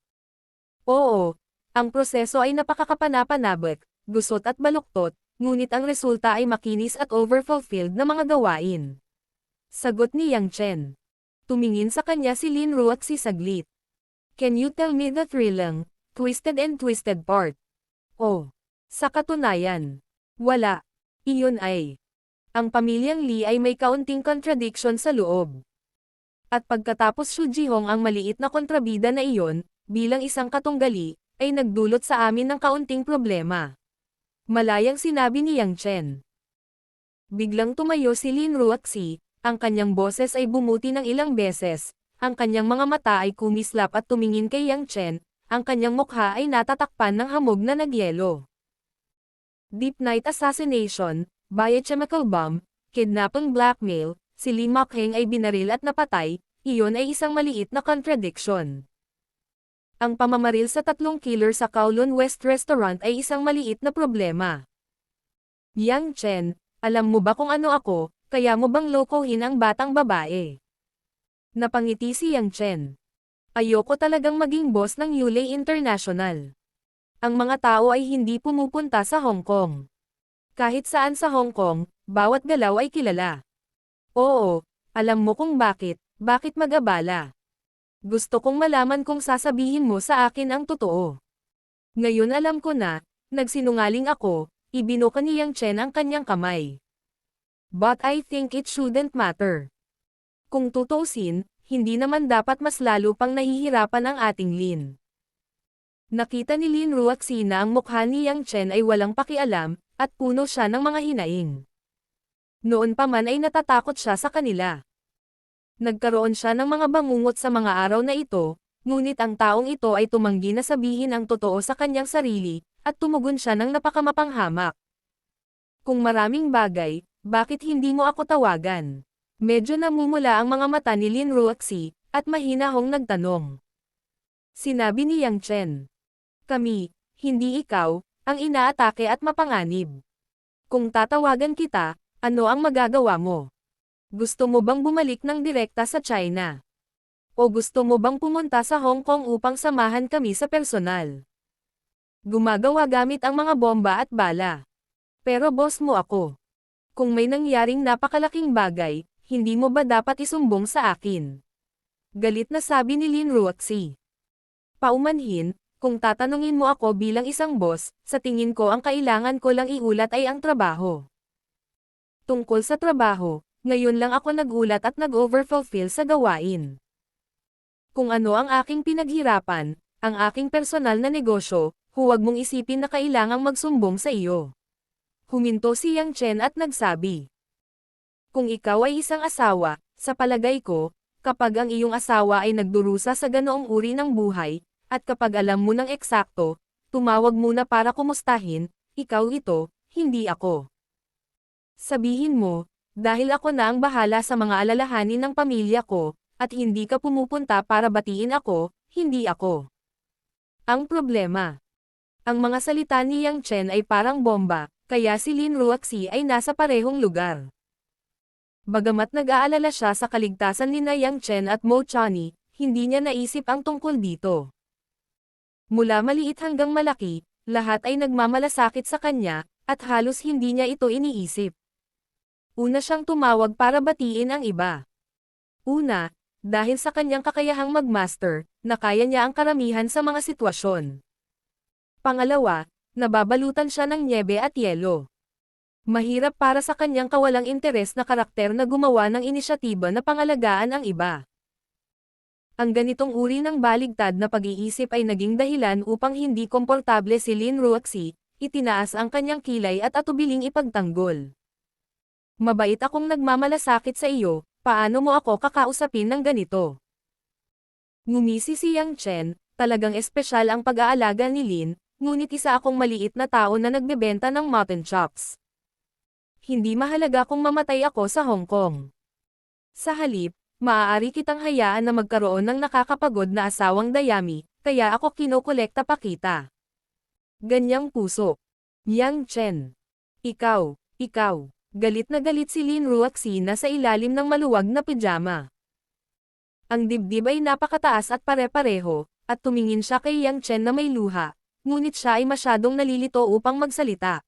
Oo, ang proseso ay napakakapanapanabik, gusot at baluktot, ngunit ang resulta ay makinis at overfulfilled na mga gawain. Sagot ni Yang Chen. Tumingin sa kanya si Lin Ruoxi saglit. Can you tell me the thrilling, twisted and twisted part? Oh, sa katunayan, wala. Iyon ay. Ang pamilyang Lee ay may kaunting contradiction sa loob. At pagkatapos Xu Jihong ang maliit na kontrabida na iyon, bilang isang katunggali, ay nagdulot sa amin ng kaunting problema. Malayang sinabi ni Yang Chen. Biglang tumayo si Lin Ruoxi, ang kanyang boses ay bumuti ng ilang beses, ang kanyang mga mata ay kumislap at tumingin kay Yang Chen, ang kanyang mukha ay natatakpan ng hamog na nagyelo. Deep Night Assassination, Biochemical Bomb, Kidnapping Blackmail, si Lee Mak-heng ay binaril at napatay, iyon ay isang maliit na contradiction. Ang pamamaril sa 3 killer sa Kowloon West Restaurant ay isang maliit na problema. Yang Chen, alam mo ba kung ano ako, kaya mo bang lokohin ang batang babae? Napangiti si Yang Chen. Ayoko talagang maging boss ng Yulei International. Ang mga tao ay hindi pumupunta sa Hong Kong. Kahit saan sa Hong Kong, bawat galaw ay kilala. Oo, alam mo kung bakit mag-abala. Gusto kong malaman kung sasabihin mo sa akin ang totoo. Ngayon alam ko na, nagsinungaling ako, ibinuka ni Yang Chen ang kanyang kamay. But I think it shouldn't matter. Kung tutuusin, hindi naman dapat mas lalo pang nahihirapan ang ating Lin. Nakita ni Lin Ruoxi na ang mukha ni Yang Chen ay walang pakialam, at puno siya ng mga hinaing. Noon pa man ay natatakot siya sa kanila. Nagkaroon siya ng mga bangungot sa mga araw na ito, ngunit ang taong ito ay tumanggi na sabihin ang totoo sa kanyang sarili, at tumugon siya ng napakamapanghamak. Kung maraming bagay, bakit hindi mo ako tawagan? Medyo namumula ang mga mata ni Lin Ruoxi, at mahina hong nagtanong. Sinabi ni Yang Chen. Kami, hindi ikaw, ang inaatake at mapanganib. Kung tatawagan kita, ano ang magagawa mo? Gusto mo bang bumalik ng direkta sa China? O gusto mo bang pumunta sa Hong Kong upang samahan kami sa personal? Gumagawa gamit ang mga bomba at bala. Pero boss mo ako. Kung may nangyaring napakalaking bagay, hindi mo ba dapat isumbong sa akin? Galit na sabi ni Lin Ruoxi. Paumanhin, kung tatanungin mo ako bilang isang boss, sa tingin ko ang kailangan ko lang iulat ay ang trabaho. Tungkol sa trabaho, ngayon lang ako nagulat at nag-overfulfill sa gawain. Kung ano ang aking pinaghirapan, ang aking personal na negosyo, huwag mong isipin na kailangang magsumbong sa iyo. Huminto si Yang Chen at nagsabi. Kung ikaw ay isang asawa, sa palagay ko, kapag ang iyong asawa ay nagdurusa sa ganoong uri ng buhay, at kapag alam mo ng eksakto, tumawag muna para kumustahin, ikaw ito, hindi ako. Sabihin mo, dahil ako na ang bahala sa mga alalahanin ng pamilya ko, at hindi ka pumupunta para batiin ako, hindi ako. Ang problema. Ang mga salita ni Yang Chen ay parang bomba, kaya si Lin Ruoxi ay nasa parehong lugar. Bagamat nag-aalala siya sa kaligtasan ni Yang Chen at Mo Chani, hindi niya naisip ang tungkol dito. Mula maliit hanggang malaki, lahat ay nagmamalasakit sa kanya, at halos hindi niya ito iniisip. Una siyang tumawag para batiin ang iba. Una, dahil sa kanyang kakayahang mag-master, na kaya niya ang karamihan sa mga sitwasyon. Pangalawa, nababalutan siya ng nyebe at yelo. Mahirap para sa kanyang kawalang interes na karakter na gumawa ng inisyatiba na pangalagaan ang iba. Ang ganitong uri ng baligtad na pag-iisip ay naging dahilan upang hindi komportable si Lin Ruoxi, itinaas ang kanyang kilay at atubiling ipagtanggol. Mabait akong nagmamalasakit sa iyo, paano mo ako kakausapin ng ganito? Ngumisi si Yang Chen, talagang espesyal ang pag-aalaga ni Lin, ngunit isa akong maliit na tao na nagbebenta ng mutton chops. Hindi mahalaga kung mamatay ako sa Hong Kong. Sa halip, maaari kitang hayaan na magkaroon ng nakakapagod na asawang dayami, kaya ako kinokolekta pa kita. Ganyang puso. Yang Chen. Ikaw. Galit na galit si Lin Ruoxi na sa ilalim ng maluwag na pijama. Ang dibdib ay napakataas at pare-pareho, at tumingin siya kay Yang Chen na may luha, ngunit siya ay masyadong nalilito upang magsalita.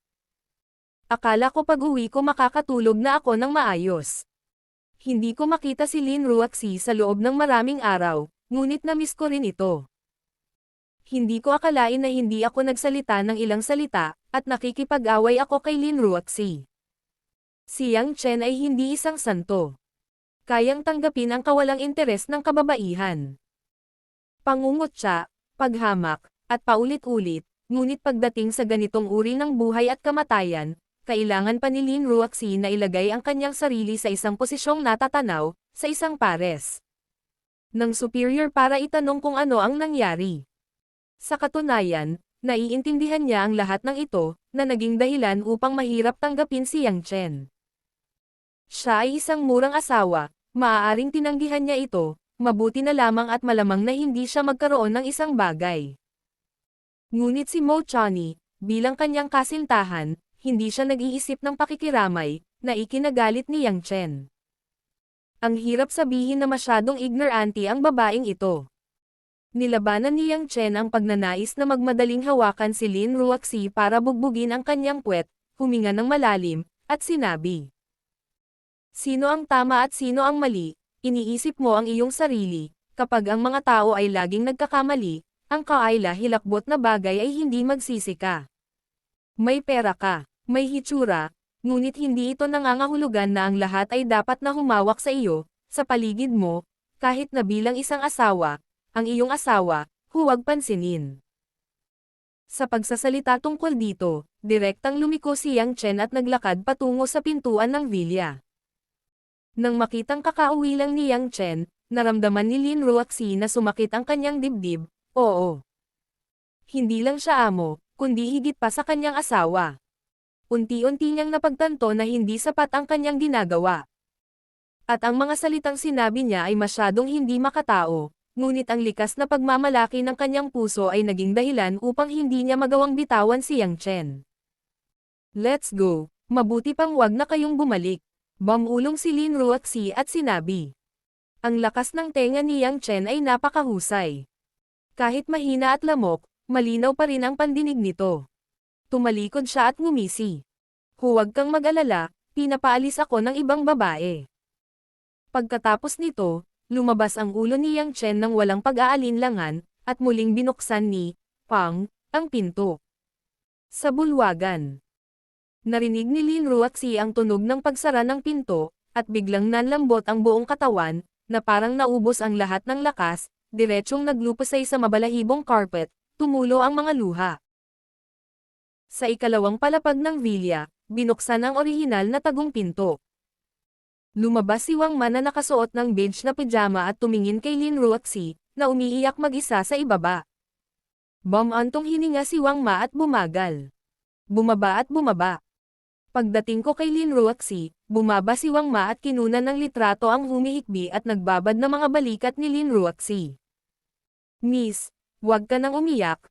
Akala ko pag-uwi ko makakatulog na ako ng maayos. Hindi ko makita si Lin Ruoxi sa loob ng maraming araw, ngunit na-miss ko rin ito. Hindi ko akalain na hindi ako nagsalita ng ilang salita, at nakikipag-away ako kay Lin Ruoxi. Si Yang Chen ay hindi isang santo. Kayang tanggapin ang kawalang interes ng kababaihan. Pangungutya, paghamak, at paulit-ulit, ngunit pagdating sa ganitong uri ng buhay at kamatayan, kailangan pa ni Lin Ruoxi na ilagay ang kanyang sarili sa isang posisyong natatanaw, sa isang pares ng superior para itanong kung ano ang nangyari. Sa katunayan, naiintindihan niya ang lahat ng ito, na naging dahilan upang mahirap tanggapin si Yang Chen. Siya ay isang murang asawa, maaaring tinanggihan niya ito, mabuti na lamang at malamang na hindi siya magkaroon ng isang bagay. Ngunit si Mo Chani, bilang kanyang kasintahan, hindi siya nag-iisip ng pakikiramay, na ikinagalit ni Yang Chen. Ang hirap sabihin na masyadong ignorante ang babaeng ito. Nilabanan ni Yang Chen ang pagnanais na magmadaling hawakan si Lin Ruoxi para bugbugin ang kanyang puwet, huminga ng malalim, at sinabi. Sino ang tama at sino ang mali? Iniisip mo ang iyong sarili, kapag ang mga tao ay laging nagkakamali, ang kaayla hilakbot na bagay ay hindi magsisika. May pera ka, may hitsura, ngunit hindi ito nangangahulugan na ang lahat ay dapat na humawak sa iyo, sa paligid mo, kahit na bilang isang asawa, ang iyong asawa, huwag pansinin. Sa pagsasalita tungkol dito, direktang lumiko si Yang Chen at naglakad patungo sa pintuan ng villa. Nang makitang kakauwi lang ni Yang Chen, naramdaman ni Lin Ruoxi na sumakit ang kanyang dibdib, oo. Hindi lang siya amo, kundi higit pa sa kanyang asawa. unti-unti niyang napagtanto na hindi sapat ang kanyang ginagawa. At ang mga salitang sinabi niya ay masyadong hindi makatao, ngunit ang likas na pagmamalaki ng kanyang puso ay naging dahilan upang hindi niya magawang bitawan si Yang Chen. Let's go, mabuti pang wag na kayong bumalik. Bumulong si Lin Ruoxi at sinabi. Ang lakas ng tenga ni Yang Chen ay napakahusay. Kahit mahina at lamok, malinaw pa rin ang pandinig nito. Tumalikod siya at ngumisi. Huwag kang mag-alala, pinapaalis ako ng ibang babae. Pagkatapos nito, lumabas ang ulo ni Yang Chen nang walang pag-aalinlangan, at muling binuksan ni Pang ang pinto. Sa bulwagan. Narinig ni Lin Ruoxi ang tunog ng pagsara ng pinto, at biglang nanlambot ang buong katawan, na parang naubos ang lahat ng lakas, diretsyong naglupasay sa mabalahibong carpet, tumulo ang mga luha. Sa ikalawang palapag ng villa, binuksan ang orihinal na tagong pinto. Lumabas si Wang Ma na nakasuot ng beige na pajama at tumingin kay Lin Ruoxi, na umiiyak mag-isa sa ibaba. Bumantong hininga si Wang Ma at bumagal. Bumaba at bumaba. Pagdating ko kay Lin Ruoxi, bumaba si Wang Ma at kinunan ng litrato ang humihikbi at nagbabad na mga balikat ni Lin Ruoxi. Miss, huwag ka nang umiyak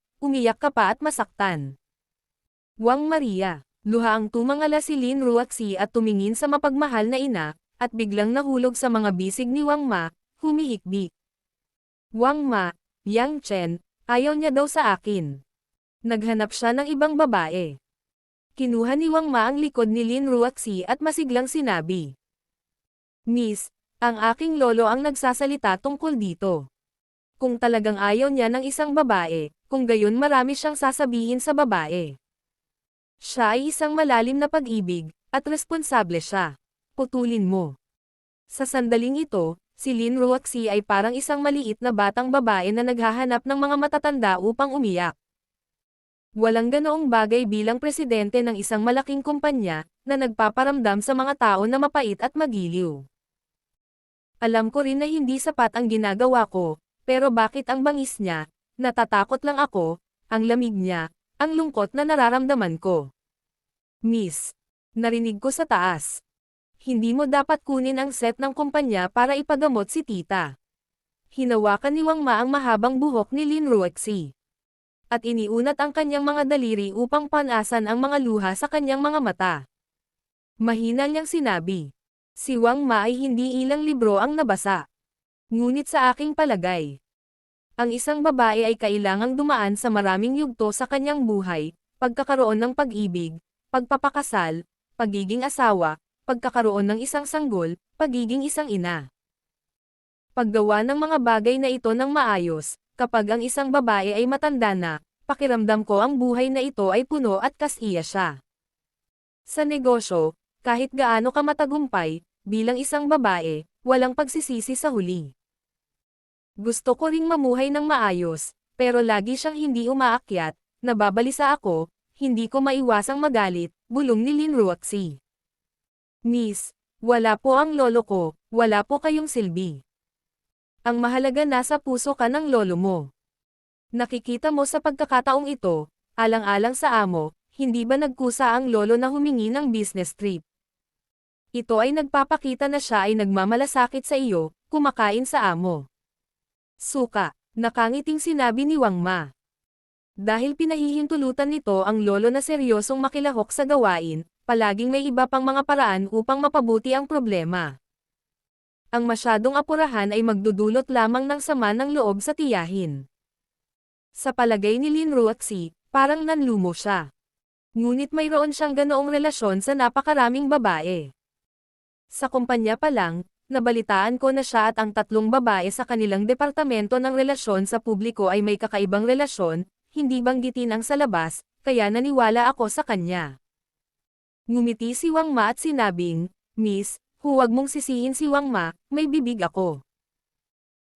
ka pa at masaktan. Wang Maria, luha ang tumangala si Lin Ruoxi at tumingin sa mapagmahal na ina, at biglang nahulog sa mga bisig ni Wang Ma, humihikbi. Wang Ma, Yang Chen, ayaw niya daw sa akin. Naghanap siya ng ibang babae. Kinuha ni Wang Ma ang likod ni Lin Ruoxi at masiglang sinabi. Miss, ang aking lolo ang nagsasalita tungkol dito. Kung talagang ayaw niya ng isang babae, kung gayon marami siyang sasabihin sa babae. Siya ay isang malalim na pag-ibig, at responsable siya. Putulin mo. Sa sandaling ito, si Lin Ruoxi ay parang isang maliit na batang babae na naghahanap ng mga matatanda upang umiyak. Walang ganoong bagay bilang presidente ng isang malaking kumpanya, na nagpaparamdam sa mga tao na mapait at magiliw. Alam ko rin na hindi sapat ang ginagawa ko, pero bakit ang bangis niya, natatakot lang ako, ang lamig niya, ang lungkot na nararamdaman ko. Miss, narinig ko sa taas. Hindi mo dapat kunin ang set ng kumpanya para ipagamot si tita. Hinawakan ni Wang Ma ang mahabang buhok ni Lin Ruoxi. At iniunat ang kanyang mga daliri upang panasan ang mga luha sa kanyang mga mata. Mahina niyang sinabi. Si Wang Ma ay hindi ilang libro ang nabasa. Ngunit sa aking palagay, ang isang babae ay kailangang dumaan sa maraming yugto sa kanyang buhay, pagkakaroon ng pag-ibig, pagpapakasal, pagiging asawa, pagkakaroon ng isang sanggol, pagiging isang ina. Paggawa ng mga bagay na ito ng maayos, kapag ang isang babae ay matanda na, pakiramdam ko ang buhay na ito ay puno at kasiya siya. Sa negosyo, kahit gaano ka matagumpay, bilang isang babae, walang pagsisisi sa huli. Gusto ko ring mamuhay ng maayos, pero lagi siyang hindi umaakyat, nababalisa ako, hindi ko maiwasang magalit, bulong ni Lin Ruoxi. Miss, wala po ang lolo ko, wala po kayong silbi. Ang mahalaga nasa puso ka ng lolo mo. Nakikita mo sa pagkakataong ito, alang-alang sa amo, hindi ba nagkusa ang lolo na humingi ng business trip? Ito ay nagpapakita na siya ay nagmamalasakit sa iyo, kumakain sa amo. Suka, nakangiting sinabi ni Wang Ma. Dahil pinahihintulutan nito ang lolo na seryosong makilahok sa gawain, palaging may iba pang mga paraan upang mapabuti ang problema. Ang masyadong apurahan ay magdudulot lamang ng sama ng loob sa tiyahin. Sa palagay ni Lin Ruoxi, parang nanlumo siya. Ngunit mayroon siyang ganoong relasyon sa napakaraming babae. Sa kumpanya pa lang, nabalitaan ko na siya at ang 3 babae sa kanilang departamento ng relasyon sa publiko ay may kakaibang relasyon, hindi banggitin ang sa labas, kaya naniwala ako sa kanya. Ngumiti si Wang Ma at sinabing, Miss, huwag mong sisihin si Wang Ma, may bibig ako.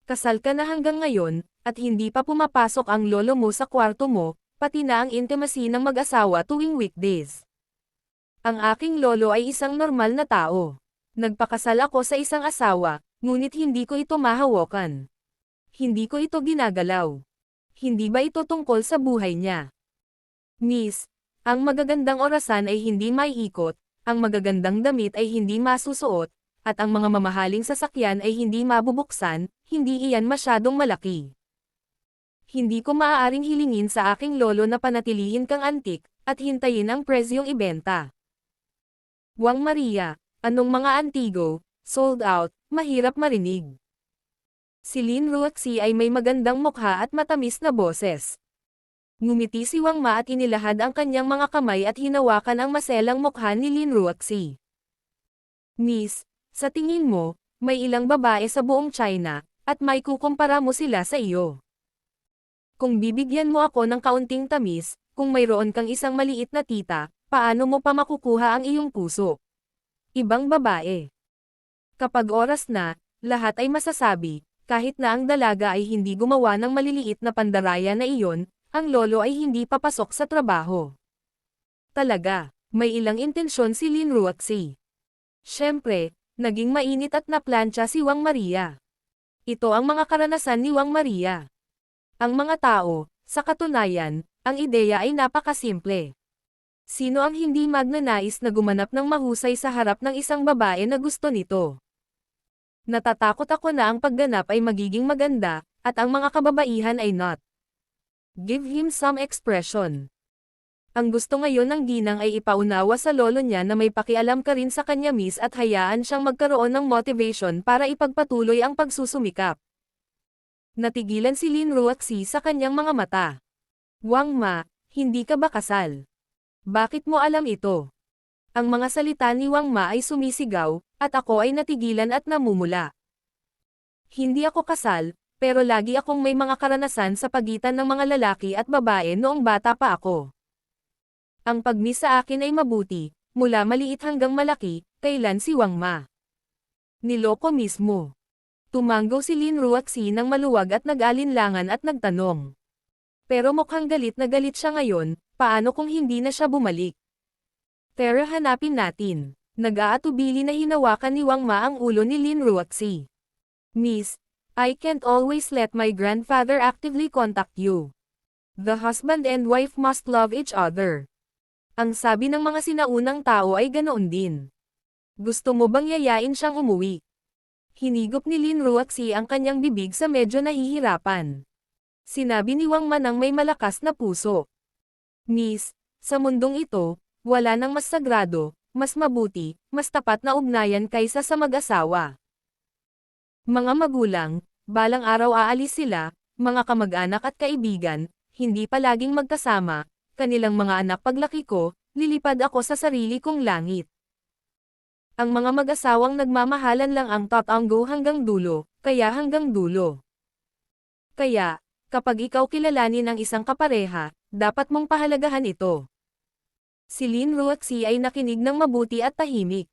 Kasal ka na hanggang ngayon, at hindi pa pumapasok ang lolo mo sa kwarto mo, pati na ang intimacy ng mag-asawa tuwing weekdays. Ang aking lolo ay isang normal na tao. Nagpakasal ako sa isang asawa, ngunit hindi ko ito mahawakan. Hindi ko ito ginagalaw. Hindi ba ito tungkol sa buhay niya? Miss, Ang magagandang orasan ay hindi maiikot, ang magagandang damit ay hindi masusuot, at ang mga mamahaling sasakyan ay hindi mabubuksan, hindi iyan masyadong malaki. Hindi ko maaaring hilingin sa aking lolo na panatilihin kang antik, at hintayin ang presyong ibenta. Wang Maria, anong mga antigo, sold out, mahirap marinig. Si Lin Ruoxi ay may magandang mukha at matamis na boses. Ngumiti si Wang Ma at inilahad ang kanyang mga kamay at hinawakan ang maselang mukha ni Lin Ruoxi. Miss, sa tingin mo, may ilang babae sa buong China, at may kukumpara mo sila sa iyo. Kung bibigyan mo ako ng kaunting tamis, kung mayroon kang isang maliit na tita, paano mo pa makukuha ang iyong puso? Ibang babae. Kapag oras na, lahat ay masasabi, kahit na ang dalaga ay hindi gumawa ng maliliit na pandaraya na iyon, ang lolo ay hindi papasok sa trabaho. Talaga, may ilang intensyon si Lin Ruoxi. Siyempre, naging mainit at naplantsa si Wang Maria. Ito ang mga karanasan ni Wang Maria. Ang mga tao, sa katunayan, ang ideya ay napakasimple. Sino ang hindi magnanais na gumanap ng mahusay sa harap ng isang babae na gusto nito? Natatakot ako na ang pagganap ay magiging maganda, at ang mga kababaihan ay not. Give him some expression. Ang gusto ngayon ng ginang ay ipaunawa sa lolo niya na may pakialam ka rin sa kanya miss at hayaan siyang magkaroon ng motivation para ipagpatuloy ang pagsusumikap. Natigilan si Lin Ruoxi sa kanyang mga mata. Wang Ma, hindi ka ba kasal? Bakit mo alam ito? Ang mga salita ni Wang Ma ay sumisigaw, at ako ay natigilan at namumula. Hindi ako kasal, pero lagi akong may mga karanasan sa pagitan ng mga lalaki at babae noong bata pa ako. Ang pag-miss sa akin ay mabuti, mula maliit hanggang malaki, kailan si Wang Ma? Niloko mismo. Tumanggo si Lin Ruoxi ng maluwag at nag-alinlangan at nagtanong. Pero mukhang galit na galit siya ngayon, paano kung hindi na siya bumalik? Tara hanapin natin. Nag-aatubili na hinawakan ni Wang Ma ang ulo ni Lin Ruoxi. Miss, I can't always let my grandfather actively contact you. The husband and wife must love each other. Ang sabi ng mga sinaunang tao ay ganoon din. Gusto mo bang yayain siyang umuwi? Hinigop ni Lin Ruoxi ang kanyang bibig sa medyo nahihirapan. Sinabi ni Wang Ma ng may malakas na puso. Miss, sa mundong ito, wala nang mas sagrado, mas mabuti, mas tapat na ugnayan kaysa sa mag-asawa. Mga magulang, balang araw aalis sila, mga kamag-anak at kaibigan, hindi palaging magkasama, kanilang mga anak paglaki ko, lilipad ako sa sarili kong langit. Ang mga mag-asawang nagmamahalan lang ang tatanggo hanggang dulo, kaya hanggang dulo. Kaya, kapag ikaw kilalanin ang isang kapareha, dapat mong pahalagahan ito. Si Lin Ruoxi ay nakinig ng mabuti at tahimik.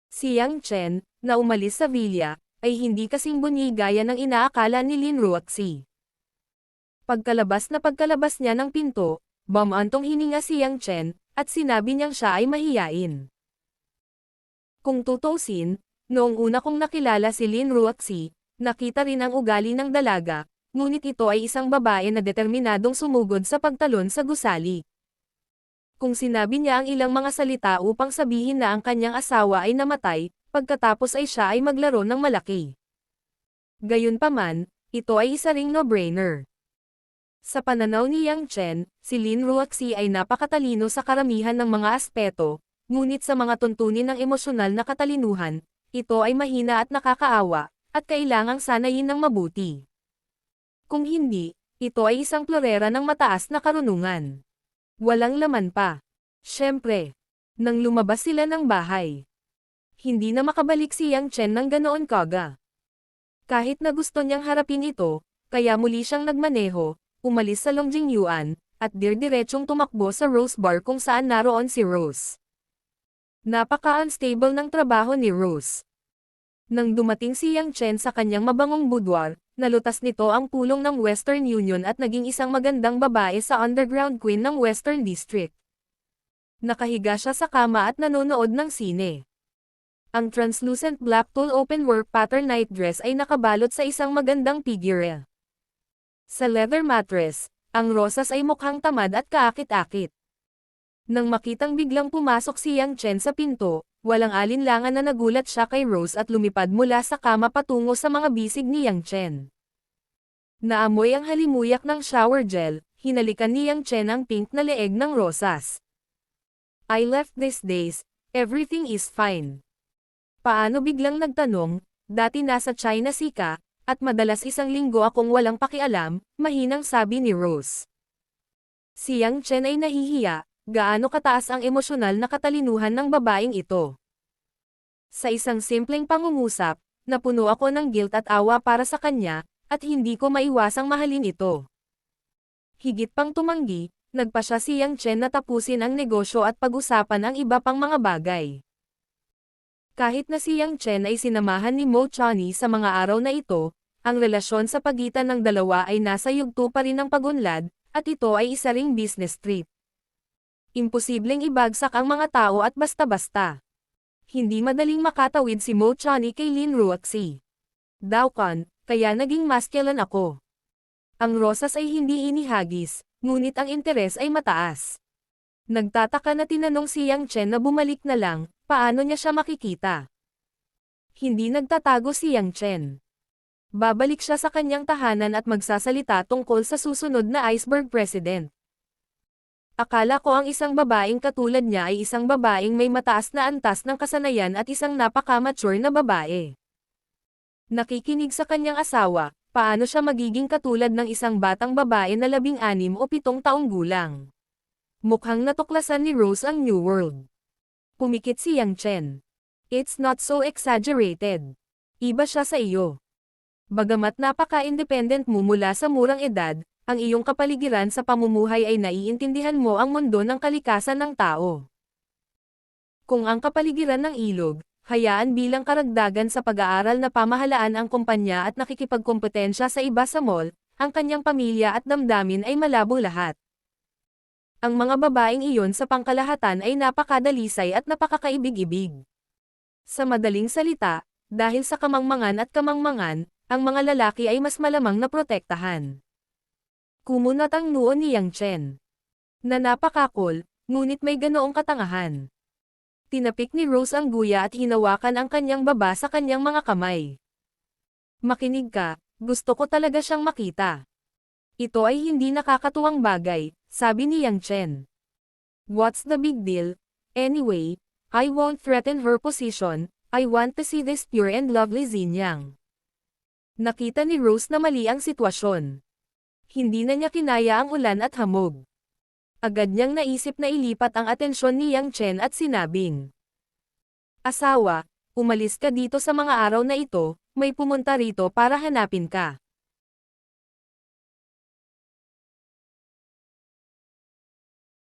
Si Yang Chen, na umalis sa villa, ay hindi kasing bunyi gaya ng inaakala ni Lin Ruoxi. Pagkalabas niya ng pinto, bumantong hininga si Yang Chen, at sinabi niyang siya ay mahiyain. Kung tutuusin, noong una kong nakilala si Lin Ruoxi, nakita rin ang ugali ng dalaga, ngunit ito ay isang babae na determinadong sumugod sa pagtalon sa gusali. Kung sinabi niya ang ilang mga salita upang sabihin na ang kanyang asawa ay namatay, pagkatapos ay siya ay maglaro ng malaki. Gayunpaman, ito ay isa ring no-brainer. Sa pananaw ni Yang Chen, si Lin Ruoxi ay napakatalino sa karamihan ng mga aspeto, ngunit sa mga tuntunin ng emosyonal na katalinuhan, ito ay mahina at nakakaawa, at kailangang sanayin ng mabuti. Kung hindi, ito ay isang plorera ng mataas na karunungan. Walang laman pa. Siyempre, nang lumabas sila ng bahay, hindi na makabalik si Yang Chen ng ganoon kaga. Kahit na gusto niyang harapin ito, kaya muli siyang nagmaneho, umalis sa Longjingyuan, at dirdiretsong tumakbo sa Rose Bar kung saan naroon si Rose. Napaka-unstable ng trabaho ni Rose. Nang dumating si Yang Chen sa kanyang mabangong boudoir, nalutas nito ang pulong ng Western Union at naging isang magandang babae sa underground queen ng Western District. Nakahiga siya sa kama at nanonood ng sine. Ang translucent black tulle open-work pattern nightdress ay nakabalot sa isang magandang figure. Sa leather mattress, ang rosas ay mukhang tamad at kaakit-akit. Nang makitang biglang pumasok si Yang Chen sa pinto, walang alinlangan na nagulat siya kay Rose at lumipad mula sa kama patungo sa mga bisig ni Yang Chen. Naamoy ang halimuyak ng shower gel, hinalikan ni Yang Chen ang pink na leeg ng rosas. I left these days, everything is fine. Paano biglang nagtanong, dati nasa China Sea ka, at madalas isang linggo akong walang pakialam, mahinang sabi ni Rose. Si Yang Chen ay nahihiya, gaano kataas ang emosyonal na katalinuhan ng babaeng ito. Sa isang simpleng pangungusap, napuno ako ng guilt at awa para sa kanya, at hindi ko maiwasang mahalin ito. Higit pang tumanggi, nagpa siya si Yang Chen na tapusin ang negosyo at pag-usapan ang iba pang mga bagay. Kahit na si Yang Chen ay sinamahan ni Mo Chani sa mga araw na ito, ang relasyon sa pagitan ng dalawa ay nasa yugto pa rin ng pagunlad, at ito ay isa ring business trip. Imposibleng ibagsak ang mga tao at basta-basta. Hindi madaling makatawid si Mo Chani kay Lin Ruoxi. Daokan, kaya naging masculine ako. Ang rosas ay hindi inihagis, ngunit ang interes ay mataas. Nagtataka na tinanong si Yang Chen na bumalik na lang, paano niya siya makikita. Hindi nagtatago si Yang Chen. Babalik siya sa kanyang tahanan at magsasalita tungkol sa susunod na iceberg president. Akala ko ang isang babaeng katulad niya ay isang babaeng may mataas na antas ng kasanayan at isang napaka-mature na babae. Nakikinig sa kanyang asawa, paano siya magiging katulad ng isang batang babae na 16 o 7 taong gulang. Mukhang natuklasan ni Rose ang New World. Pumikit si Yang Chen. It's not so exaggerated. Iba siya sa iyo. Bagamat napaka-independent mo mula sa murang edad, ang iyong kapaligiran sa pamumuhay ay naiintindihan mo ang mundo ng kalikasan ng tao. Kung ang kapaligiran ng ilog, hayaan bilang karagdagan sa pag-aaral na pamahalaan ang kumpanya at nakikipagkompetensya sa iba sa mall, ang kanyang pamilya at damdamin ay malabo lahat. Ang mga babaeng iyon sa pangkalahatan ay napakadalisay at napakakaibig-ibig. Sa madaling salita, dahil sa kamangmangan at kamangmangan, ang mga lalaki ay mas malamang na protektahan. Kumunat ang noo ni Yang Chen. Na napakakul, ngunit may ganoong katangahan. Tinapik ni Rose ang guya at hinawakan ang kanyang baba sa kanyang mga kamay. Makinig ka, gusto ko talaga siyang makita. Ito ay hindi nakakatuwang bagay, sabi ni Yang Chen. What's the big deal? Anyway, I won't threaten her position, I want to see this pure and lovely Xinyang. Nakita ni Rose na mali ang sitwasyon. Hindi na niya kinaya ang ulan at hamog. Agad niyang naisip na ilipat ang atensyon ni Yang Chen at sinabing, Asawa, umalis ka dito sa mga araw na ito, may pumunta rito para hanapin ka.